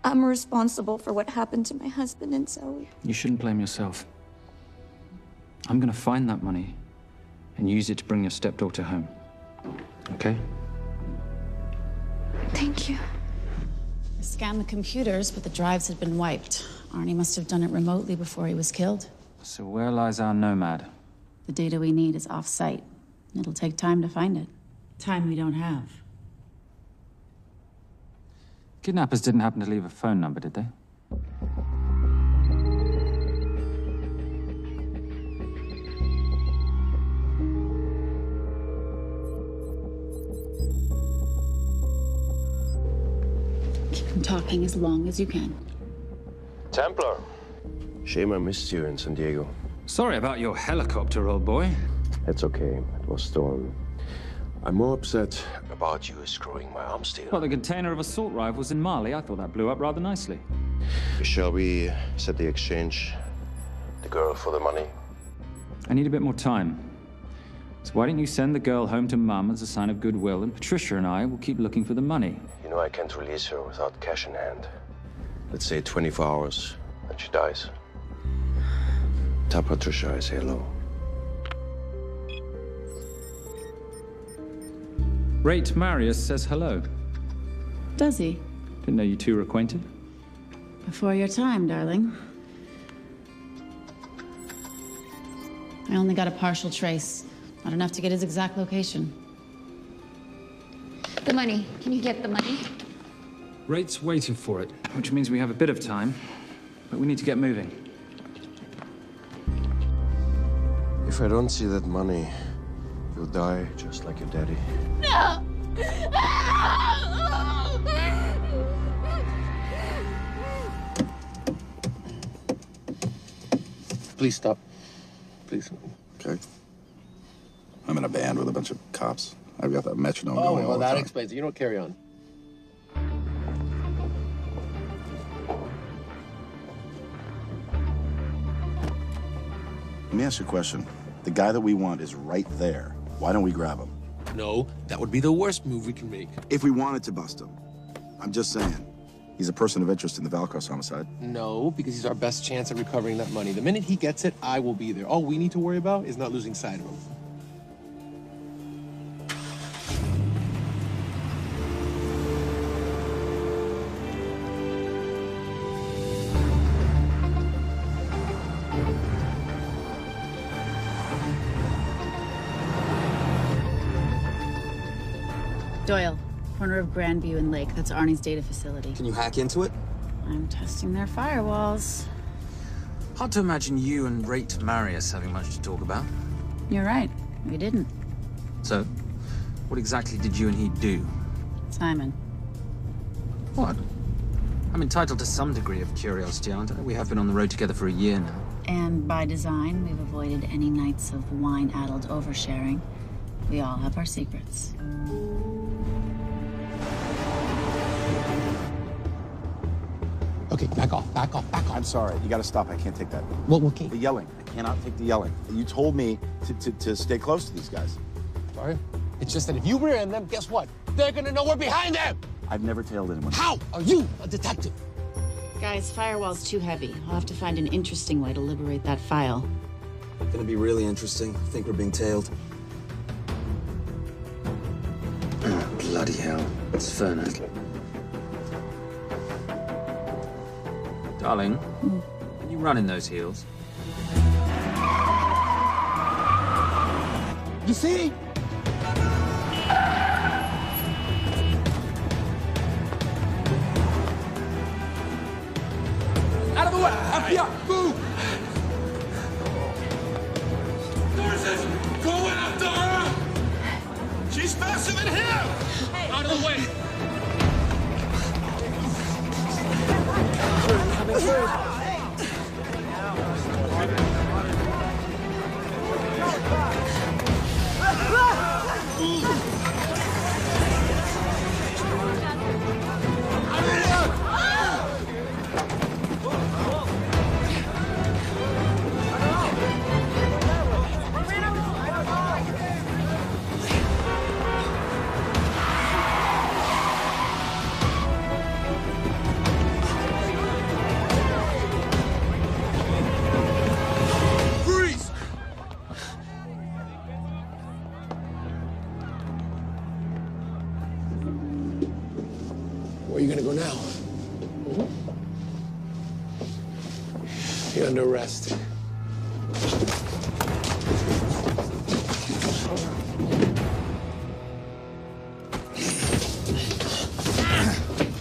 T: I'm responsible for what happened to my husband and Zoe.
H: You shouldn't blame yourself. I'm gonna find that money and use it to bring your stepdaughter home. Okay?
T: Thank you.
O: I scanned the computers, but the drives had been wiped. Arnie must have done it remotely before he was killed.
H: So where lies our nomad?
O: The data we need is off-site. It'll take time to find it. Time we don't have.
H: Kidnappers didn't happen to leave a phone number, did they?
O: Keep him talking as long as you can.
R: Templar. Shame I missed you in San Diego.
H: Sorry about your helicopter, old boy.
R: It's okay. It was stolen. I'm more upset about you screwing my arms deal.
H: Well, the container of assault rifles in Mali, I thought that blew up rather nicely.
R: Shall we set the exchange? The girl for the money?
H: I need a bit more time. So why don't you send the girl home to Mum as a sign of goodwill, and Patricia and I will keep looking for the money.
R: You know I can't release her without cash in hand. Let's say 24 hours, and she dies. Tell Patricia I say hello.
H: Rate Marius says hello.
O: Does he?
H: Didn't know you two were acquainted.
O: Before your time, darling. I only got a partial trace. Not enough to get his exact location.
T: The money. Can you get the money?
H: Rate's waiting for it, which means we have a bit of time, but we need to get moving.
R: If I don't see that money, you'll die just like your daddy.
T: No!
D: Please stop. Please.
S: Okay. I'm in a band with a bunch of cops. I've got that metronome going all
D: well,
S: the
D: that
S: time.
D: explains it. You don't carry on.
P: Let me ask you a question. The guy that we want is right there. Why don't we grab him?
D: No, that would be the worst move we can make.
P: If we wanted to bust him. I'm just saying. He's a person of interest in the Veilcross homicide.
D: No, because he's our best chance at recovering that money. The minute he gets it, I will be there. All we need to worry about is not losing sight of him.
O: Doyle, corner of Grandview and Lake. That's Arnie's data facility.
H: Can you hack into it?
O: I'm testing their firewalls.
H: Hard to imagine you and Rate Marius having much to talk about.
O: You're right. We didn't.
H: So, what exactly did you and he do?
O: Simon.
H: What? I'm entitled to some degree of curiosity, aren't I? We have been on the road together for a year now.
O: And by design, we've avoided any nights of wine-addled oversharing. We all have our secrets.
B: Okay, back off, back off, back off.
P: I'm sorry. You gotta stop. I can't take that.
B: Well, okay.
P: The yelling. I cannot take the yelling. You told me to stay close to these guys.
B: Sorry. It's just that if you rear end them, guess what? They're gonna know we're behind them!
P: I've never tailed anyone.
B: How are you a detective?
O: Guys, firewall's too heavy. I'll have to find an interesting way to liberate that file.
H: Gonna be really interesting. I think we're being tailed.
R: Bloody hell.
H: It's Fernet. Darling, can you run in those heels?
B: You see?
F: Out of the way! FBI! Move!
B: Go after her! She's faster than him!
F: Out of the way!
D: Where are you gonna go now? You're under arrest.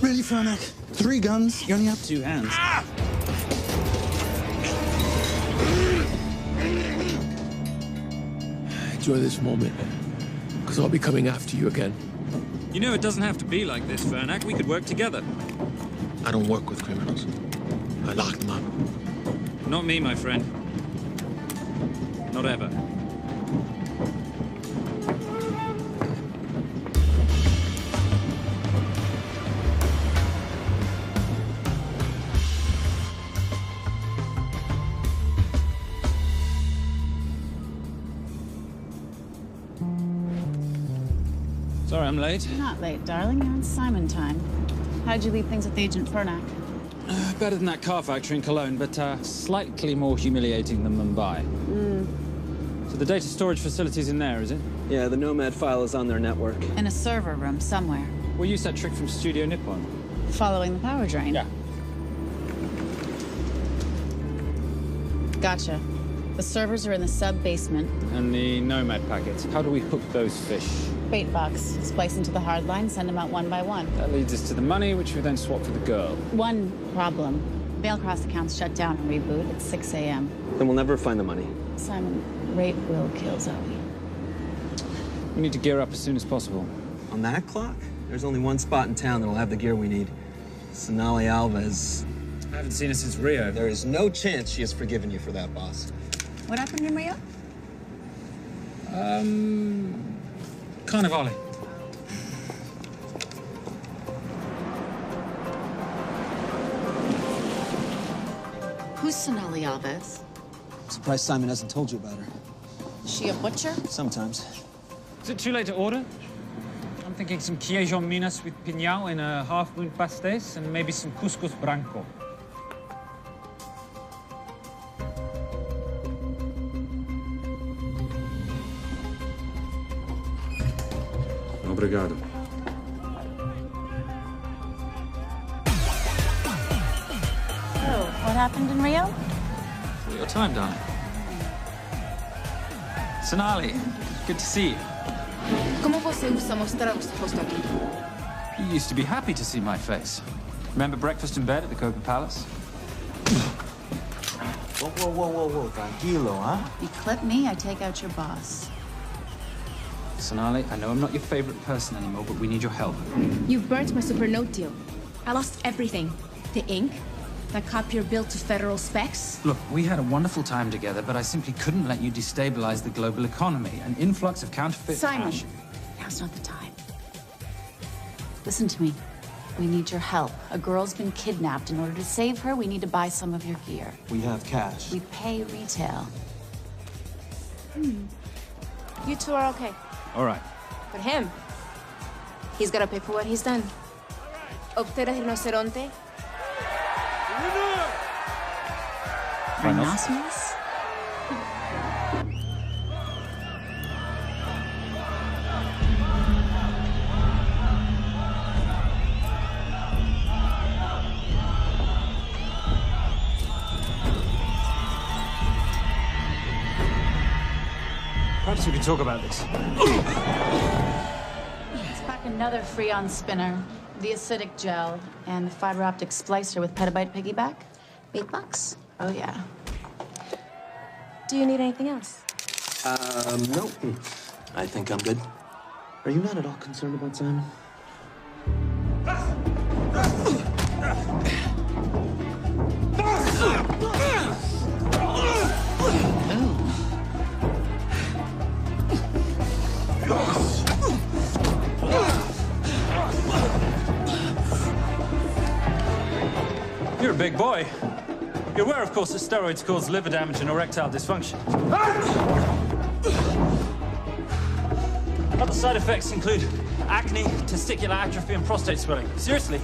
H: Really, Fernac? 3 guns? You only have 2 hands.
D: Enjoy this moment, because I'll be coming after you again.
H: You know it doesn't have to be like this, Fernac. We could work together.
D: I don't work with criminals. I lock them up.
H: Not me, my friend. Not ever. Sorry, I'm late.
O: You're not late, darling. You're on Simon time. How'd you leave things with Agent Fernac?
H: Better than that car factory in Cologne, but slightly more humiliating than Mumbai. So the data storage facility's in there, is it?
W: Yeah, the Nomad file is on their network.
O: In a server room somewhere.
H: We'll use that trick from Studio Nippon.
O: Following the power drain.
H: Yeah.
O: Gotcha. The servers are in the sub-basement.
H: And the Nomad packets. How do we hook those fish?
O: Bait box. Splice into the hard line, send them out one by one.
H: That leads us to the money, which we then swap for the girl.
O: One problem. Bailcross accounts shut down and reboot at 6 a.m.
W: Then we'll never find the money.
O: Simon, rape will kill Zoe.
H: We need to gear up as soon as possible.
W: On that clock? There's only one spot in town that'll have the gear we need. Sonali Alves.
H: I haven't seen her since Rio.
W: There is no chance she has forgiven you for that, boss.
O: What happened in Rio?
H: Carnivale.
O: Who's Sonali Alves?
W: Surprised Simon hasn't told you about her.
O: Is she a butcher?
W: Sometimes.
H: Is it too late to order? I'm thinking some queijo minas with piñao in a half-moon pastéis and maybe some couscous branco. Obrigado.
O: So, what happened in Rio?
H: Your time, darling. Sonali, good to see you.
U: ¿Cómo você usa mostrar o rosto aqui?
H: You used to be happy to see my face. Remember breakfast in bed at the Coca Palace?
B: Whoa. Tranquilo, huh?
O: You clip me, I take out your boss.
H: Sonali, I know I'm not your favorite person anymore, but we need your help.
U: You've burnt my Supernote deal. I lost everything. The ink, that copier built to federal specs.
H: Look, we had a wonderful time together, but I simply couldn't let you destabilize the global economy. An influx of counterfeit
O: Simon,
H: cash.
O: now's not the time. Listen to me. We need your help. A girl's been kidnapped. In order to save her, we need to buy some of your gear.
B: We have cash.
O: We pay retail.
U: You two are okay.
H: All right.
U: But him, he's gotta pay for what he's done. Obtera rinoceronte.
O: Rhinoceros?
H: Perhaps we could talk about this.
O: Let's pack another Freon spinner, the acidic gel, and the fiber optic splicer with petabyte piggyback. $8? Oh, yeah.
U: Do you need anything else?
W: No. I think I'm good. Are you not at all concerned about Simon?
H: You're a big boy. You're aware, of course, that steroids cause liver damage and erectile dysfunction. Other side effects include acne, testicular atrophy, and prostate swelling. Seriously.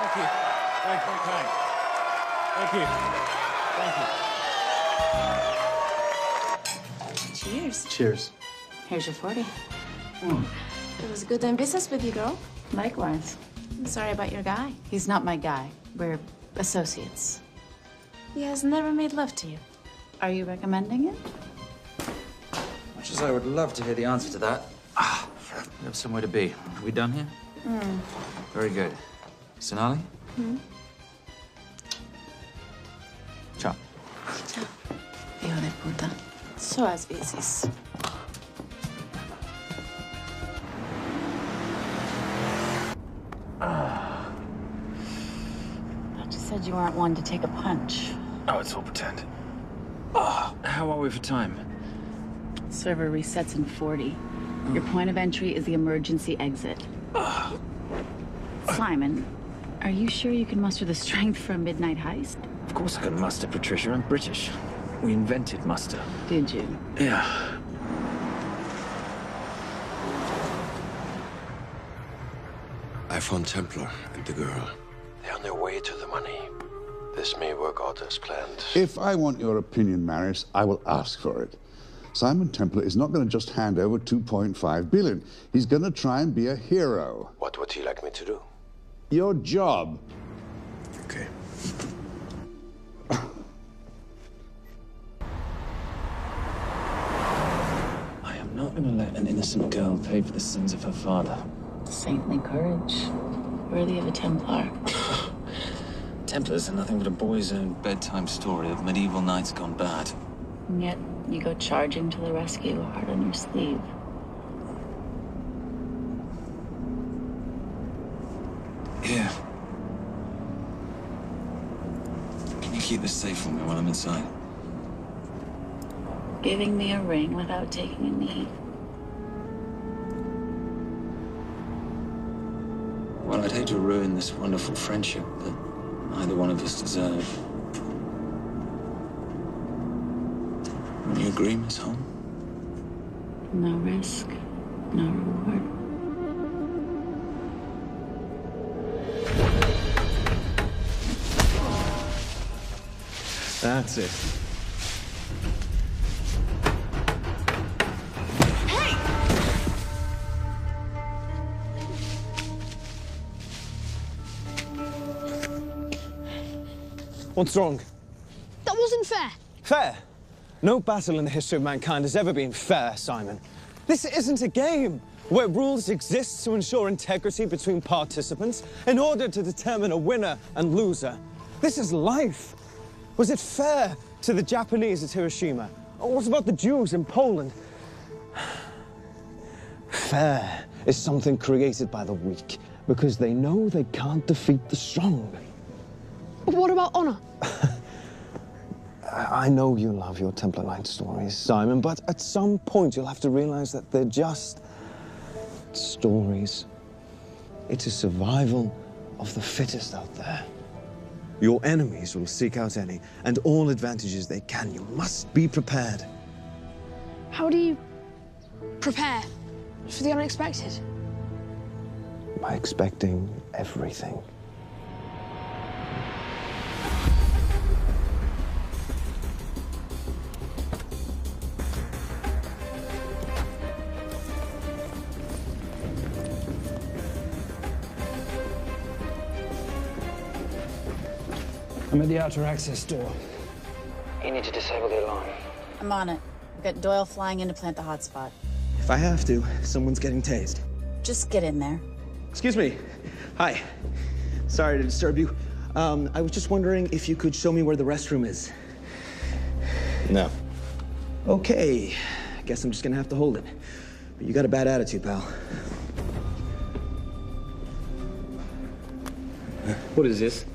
G: Thank you. Thank you. Thank you. Thank you.
U: Cheers.
W: Cheers.
O: Here's your 40.
U: It was good doing business with you, girl.
O: Likewise.
U: I'm sorry about your guy.
O: He's not my guy. We're associates.
U: He has never made love to you.
O: Are you recommending it?
C: Much as I would love to hear the answer to that, we have somewhere to be. Are we done here? Very good. Sonali? Ciao.
O: Ciao. Hijo de puta.
U: So as veces.
O: Thought you said you weren't one to take a punch.
C: Oh, it's all pretend. How are we for time?
O: Server resets in 40. Your point of entry is the emergency exit. Simon, are you sure you can muster the strength for a midnight heist?
C: Of course I can muster, Patricia. I'm British. We invented muster.
O: Did you?
C: Yeah.
R: I found Templar and the girl. They're on their way to the money. This may work out as planned.
L: If I want your opinion, Maris, I will ask for it. Simon Templar is not going to just hand over 2.5 billion. He's going to try and be a hero.
R: What would he like me to do?
L: Your job.
R: Okay.
W: I am not going to let an innocent girl pay for the sins of her father.
O: Saintly courage. Worthy of a Templar.
W: Templars are nothing but a boy's own bedtime story of medieval knights gone bad.
O: And yet, you go charging to the rescue, heart on your sleeve.
W: Here. Can you keep this safe for me while I'm inside?
O: Giving me a ring without taking a knee.
W: Well, I'd hate to ruin this wonderful friendship that neither one of us deserve. Will you agree, Miss Holm?
O: No risk, no reward.
E: That's it.
J: What's wrong?
Q: That wasn't fair.
J: Fair? No battle in the history of mankind has ever been fair, Simon. This isn't a game where rules exist to ensure integrity between participants in order to determine a winner and loser. This is life. Was it fair to the Japanese at Hiroshima? Or what about the Jews in Poland? Fair is something created by the weak because they know they can't defeat the strong.
Q: But what about honor?
J: I know you love your Templar Knight stories, Simon, but at some point you'll have to realize that they're just stories. It's a survival of the fittest out there. Your enemies will seek out any and all advantages they can. You must be prepared.
Q: How do you prepare for the unexpected?
J: By expecting everything.
I: I'm at the outer access door.
W: You need to disable the alarm.
O: I'm on it. We've got Doyle flying in to plant the hotspot.
W: If I have to, someone's getting tased.
O: Just get in there.
W: Excuse me. Hi. Sorry to disturb you. I was just wondering if you could show me where the restroom is.
E: No.
W: Okay. Guess I'm just gonna have to hold it. But you got a bad attitude, pal.
E: What is this?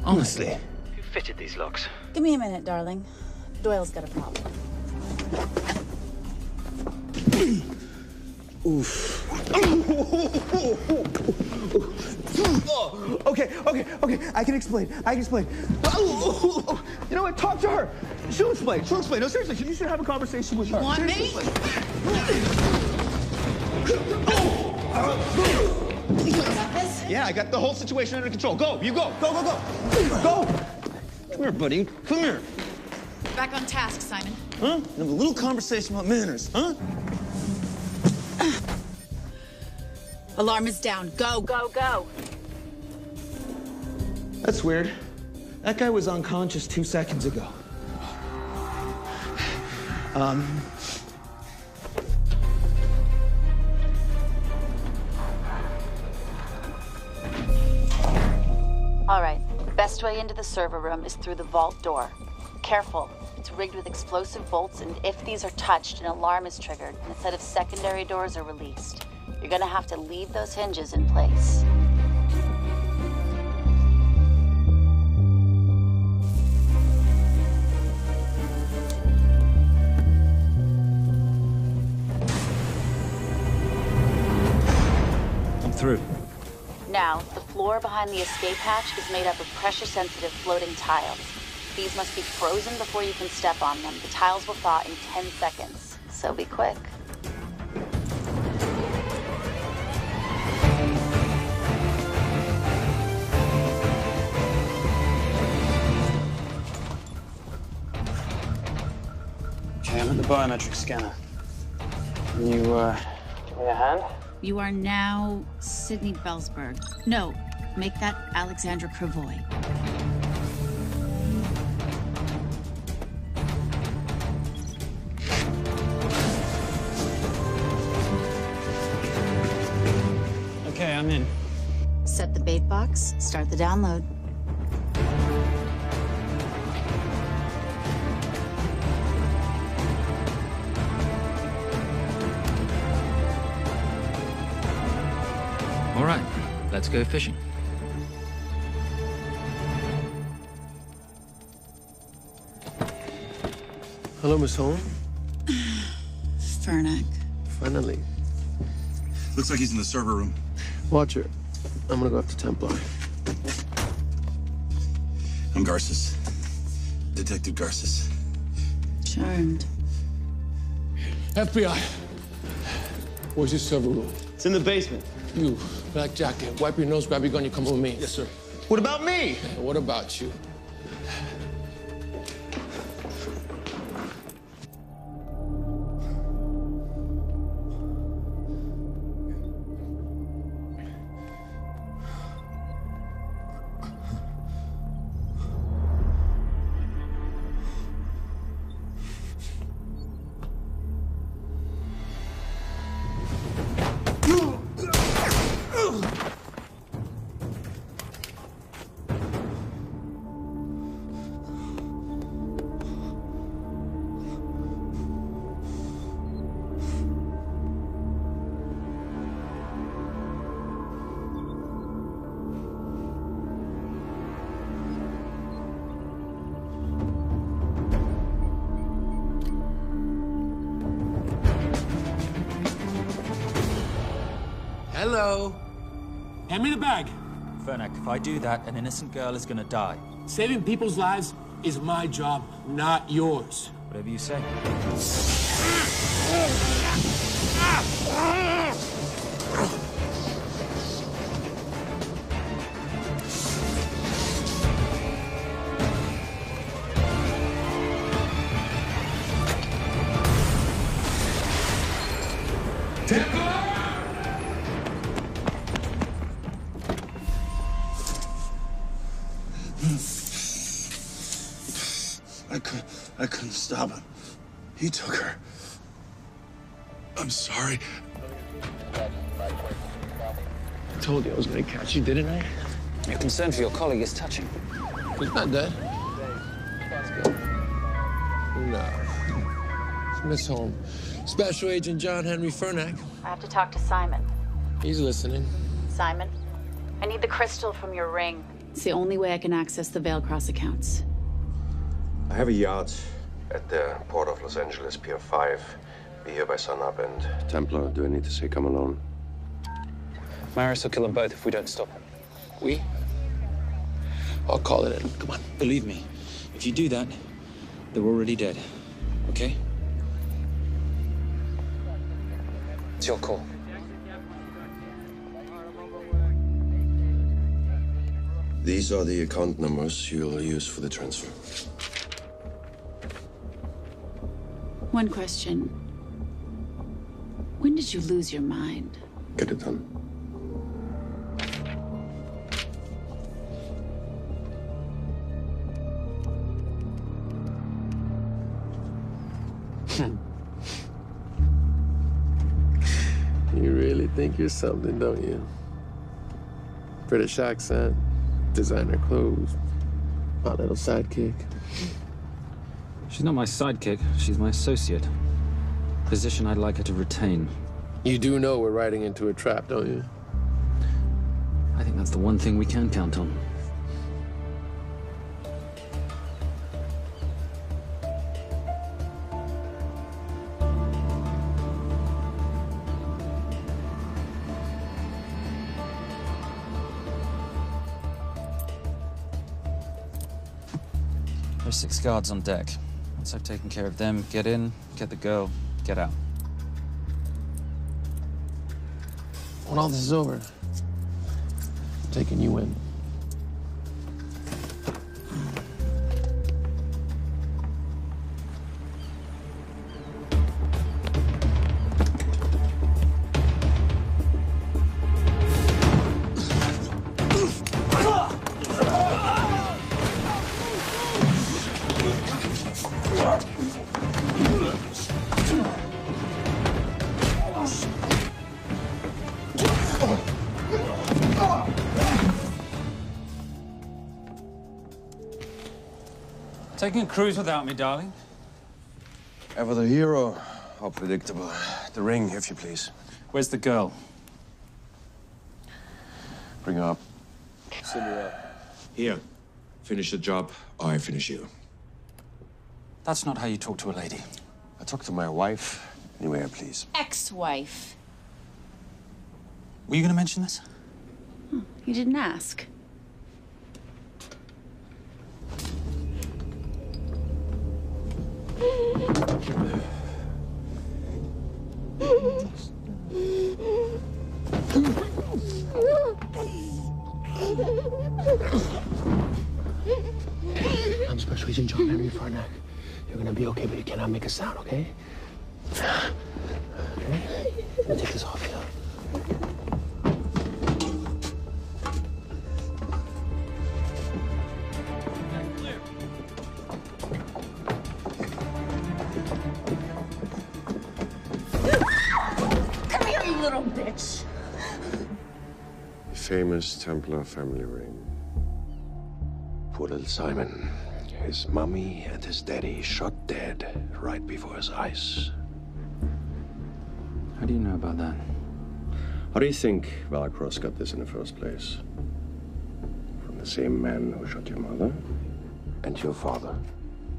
W: Honestly.
C: Who fitted these locks?
O: Give me a minute, darling. Doyle's got a problem.
W: Oof. Okay. I can explain. You know what? Talk to her. She'll explain. No, seriously, you should have a conversation with her.
O: You want me?
W: Yeah, I got the whole situation under control. Go, you go. Go. Go. Come here, buddy. Come here.
O: Back on task, Simon.
W: Huh? Have a little conversation about manners, huh?
O: Alarm is down. Go.
W: That's weird. That guy was unconscious 2 seconds ago.
O: All right. Best way into the server room is through the vault door. Careful. It's rigged with explosive bolts, and if these are touched, an alarm is triggered, and a set of secondary doors are released. You're gonna have to leave those hinges in place.
C: I'm through.
O: Now, the floor behind the escape hatch is made up of pressure-sensitive floating tiles. These must be frozen before you can step on them. The tiles will thaw in 10 seconds, so be quick.
I: Okay, I'm at the biometric scanner. Can you, give me a hand?
O: You are now Sydney Bellsberg. No, make that Alexandra Cravoy.
I: Okay, I'm in.
O: Set the bait box, start the download.
C: All right, let's go fishing.
D: Hello, Miss Holm.
O: Fernack.
D: Finally.
S: Looks like he's in the server room.
D: Watcher, I'm gonna go after Templar.
S: I'm Garces. Detective Garces.
O: Charmed.
F: FBI. Where's your server room?
W: It's in the basement.
F: You, black jacket, wipe your nose, grab your gun, you come with me.
W: Yes, sir. What about me?
F: And what about you?
M: Hello. Hand me the bag.
C: Fernack, if I do that, an innocent girl is gonna die.
M: Saving people's lives is my job, not yours.
C: Whatever you say.
B: I couldn't stop him. He took her. I'm sorry.
D: I told you I was gonna catch you, didn't I?
H: Your concern for your colleague is touching.
D: He's not dead. Let's go. No. It's Miss Holmes. Special Agent John Henry Fernack.
O: I have to talk to Simon.
D: He's listening.
O: Simon, I need the crystal from your ring. It's the only way I can access the Veil Cross accounts.
R: I have a yacht at the port of Los Angeles, Pier 5. Be here by sunup, and Templar, do I need to say come alone?
H: Maris will kill them both if we don't stop him.
D: We? I'll call it in. Come on.
H: Believe me, if you do that, they're already dead. Okay? It's your call.
R: These are the account numbers you'll use for the transfer.
O: One question. When did you lose your mind?
R: Get it done.
D: You really think you're something, don't you? British accent, designer clothes, my little sidekick.
H: She's not my sidekick. She's my associate. Position I'd like her to retain.
D: You do know we're riding into a trap, don't you?
H: I think that's the one thing we can count on. There's 6 guards on deck. Once I've taken care of them, get in, get the girl, get out.
D: When all this is over, I'm taking you in.
H: Taking a cruise without me, darling?
R: Ever the hero? How predictable. The ring, if you please.
H: Where's the girl?
R: Bring her up.
S: Send her up. Here. Finish the job, or I finish you.
H: That's not how you talk to a lady.
R: I talk to my wife anyway, please.
O: Ex-wife.
H: Were you going to mention this?
O: You didn't ask.
D: I'm Special Agent John Henry Fernack. You're gonna be okay, but you cannot make a sound, okay? Okay? Let me take this off here.
O: Come here, you little bitch.
R: The famous Templar family ring. Poor little Simon. His mummy and his daddy shot dead right before his eyes.
H: How do you know about that?
R: How do you think Valacross got this in the first place? From the same man who shot your mother and your father.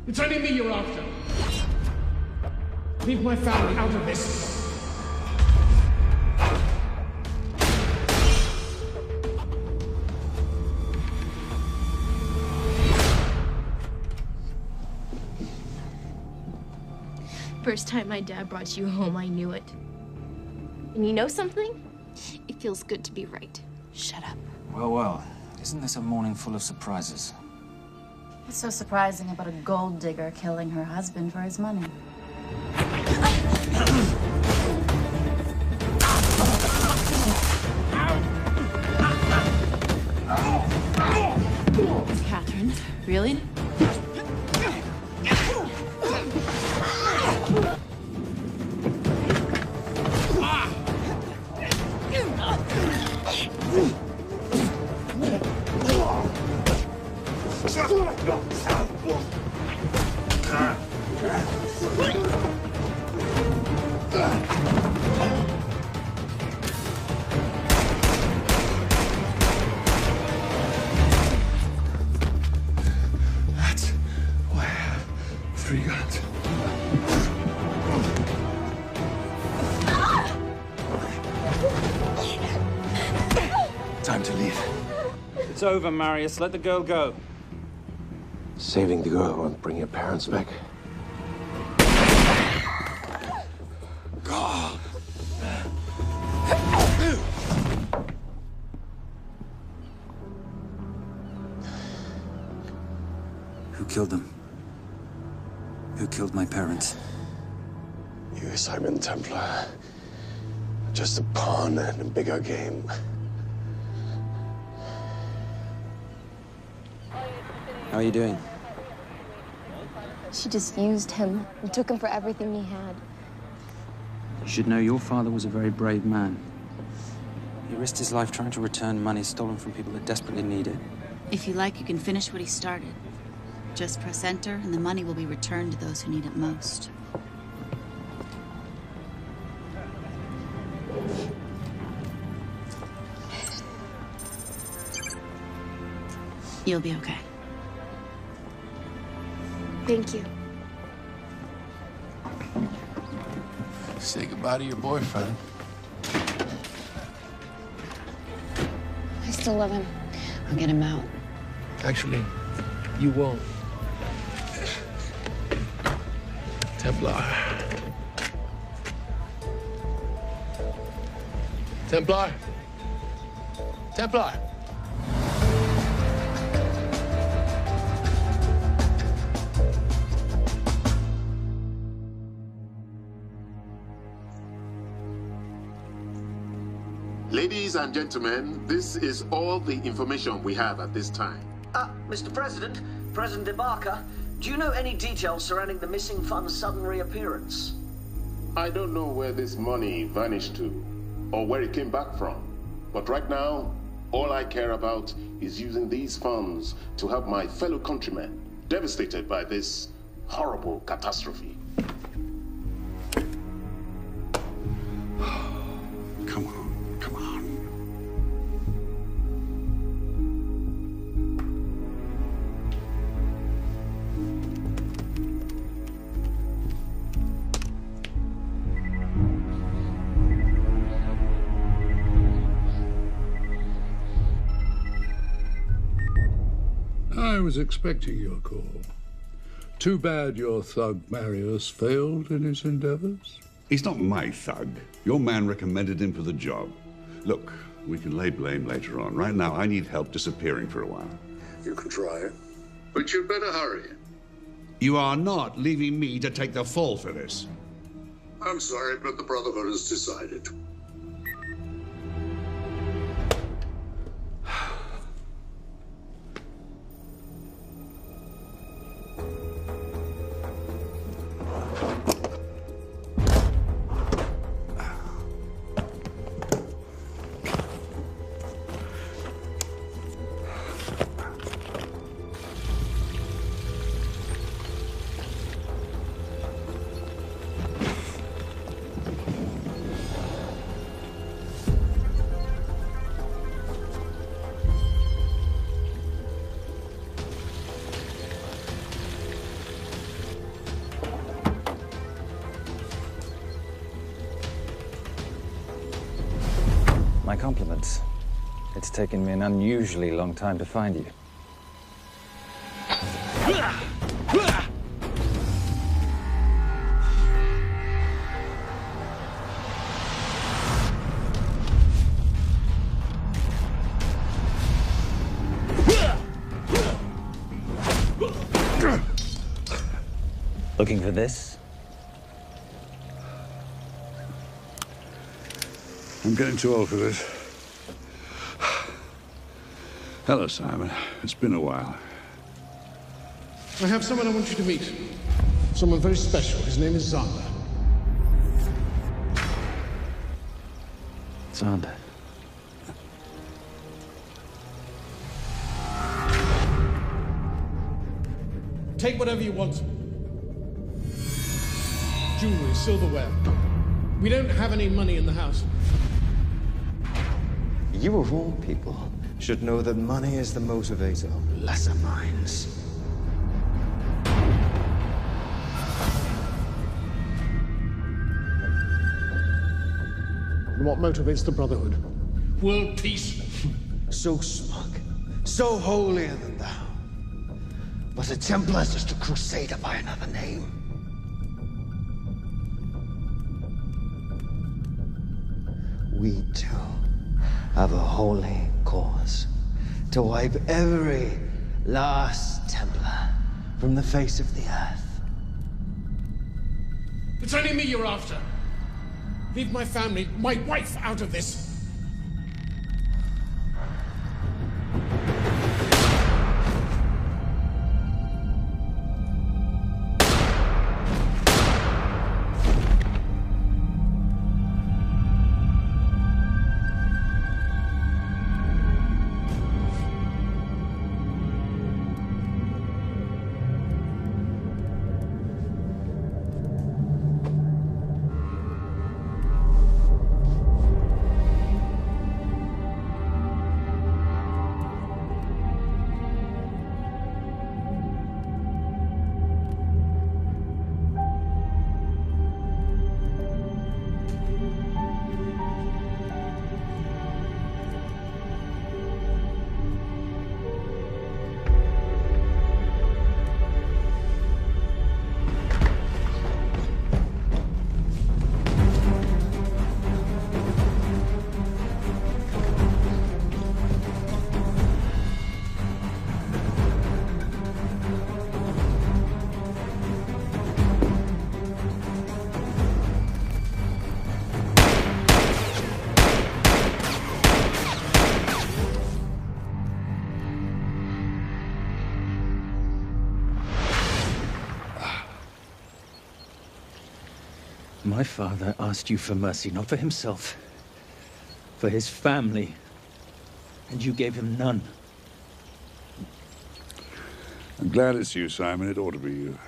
M: It's only me you're after. Leave my family out of this.
Q: First time my dad brought you home, I knew it. And you know something? It feels good to be right. Shut up.
H: Well, well. Isn't this a morning full of surprises?
O: What's so surprising about a gold digger killing her husband for his money?
Q: Catherine.
O: Really?
B: That's why I have 3 guns.
C: Time to leave.
H: It's over, Marius. Let the girl go.
R: Saving the girl won't bring your parents back.
B: God.
C: Who killed them? Who killed my parents?
R: You, Simon Templar. Just a pawn in a bigger game.
C: How are you doing?
A: She just used him and took him for everything he had.
C: You should know your father was a very brave man. He risked his life trying to return money stolen from people that desperately need it.
O: If you like, you can finish what he started. Just press enter, and the money will be returned to those who need it most. You'll be okay.
A: Thank you.
F: Say goodbye to your boyfriend.
A: I still love him. I'll get him out.
F: Actually, you won't. Templar. Templar. Templar.
K: Ladies and gentlemen, this is all the information we have at this time.
V: Mr. President, President Ibaka, do you know any details surrounding the missing fund's sudden reappearance?
K: I don't know where this money vanished to, or where it came back from. But right now, all I care about is using these funds to help my fellow countrymen devastated by this horrible catastrophe.
L: Come on, come on. I was expecting your call. Too bad your thug Marius failed in his endeavors.
X: He's not my thug. Your man recommended him for the job. Look, we can lay blame later on. Right now, I need help disappearing for a while.
B: You can try it, but you'd better hurry.
X: You are not leaving me to take the fall for this.
B: I'm sorry, but the Brotherhood has decided.
Y: My compliments. It's taken me an unusually long time to find you. Looking for this?
L: I'm getting too old for this. Hello, Simon. It's been a while.
M: I have someone I want you to meet. Someone very special. His name is Zander.
H: Zander.
M: Take whatever you want. Jewelry, silverware. We don't have any money in the house.
E: You of all people should know that money is the motivator of lesser minds.
M: And what motivates the Brotherhood? World peace.
E: So smug, so holier than thou. But a Templar's just a crusader by another name. We too have a holy cause to wipe every last Templar from the face of the earth.
M: It's only me you're after. Leave my family, my wife, out of this.
H: My father asked you for mercy, not for himself, for his family, and you gave him none.
L: I'm glad it's you, Simon. It ought to be you.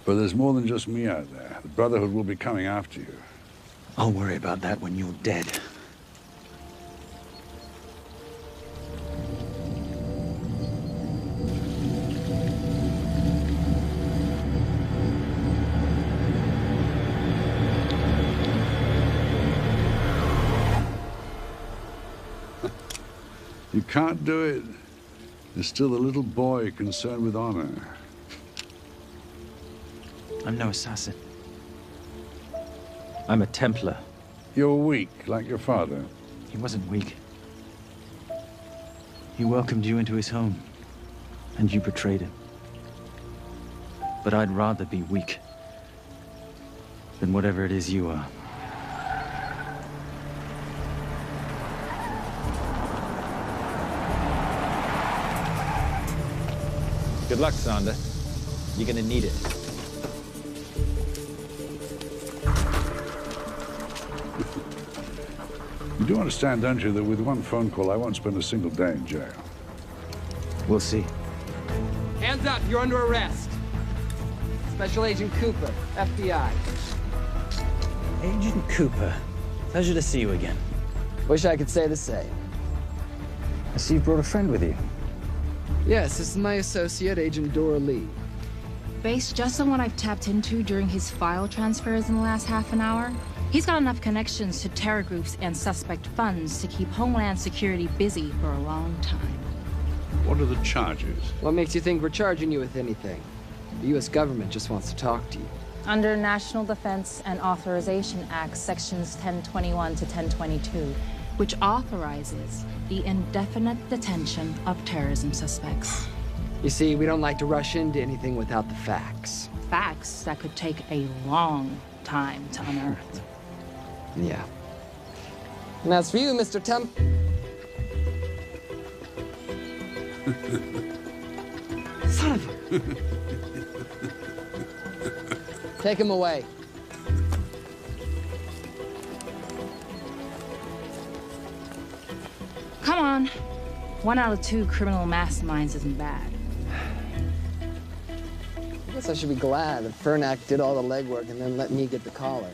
L: But there's more than just me out there. The Brotherhood will be coming after you.
H: I'll worry about that when you're dead.
L: You can't do it. You're still a little boy concerned with honor.
H: I'm no assassin. I'm a Templar.
L: You're weak, like your father.
H: He wasn't weak. He welcomed you into his home, and you betrayed him. But I'd rather be weak than whatever it is you are.
Y: Good luck, Zander. You're gonna need it.
L: You do understand, don't you, that with one phone call, I won't spend a single day in jail.
H: We'll see.
G: Hands up, you're under arrest. Special Agent Cooper, FBI.
H: Agent Cooper, pleasure to see you again.
G: Wish I could say the same.
H: I see you brought a friend with you.
G: Yes, this is my associate, Agent Dora Lee.
A: Based just on what I've tapped into during his file transfers in the last half an hour, he's got enough connections to terror groups and suspect funds to keep Homeland Security busy for a long time.
L: What are the charges?
G: What makes you think we're charging you with anything? The U.S. government just wants to talk to you.
A: Under National Defense and Authorization Act, Sections 1021 to 1022, which authorizes the indefinite detention of terrorism suspects.
G: You see, we don't like to rush into anything without the facts.
A: Facts that could take a long time to unearth.
G: Yeah. And as for you, Mr. Temp... Son of a... Take him away.
A: Come on. 1 out of 2 criminal masterminds isn't bad.
G: I guess I should be glad that Fernak did all the legwork and then let me get the collar.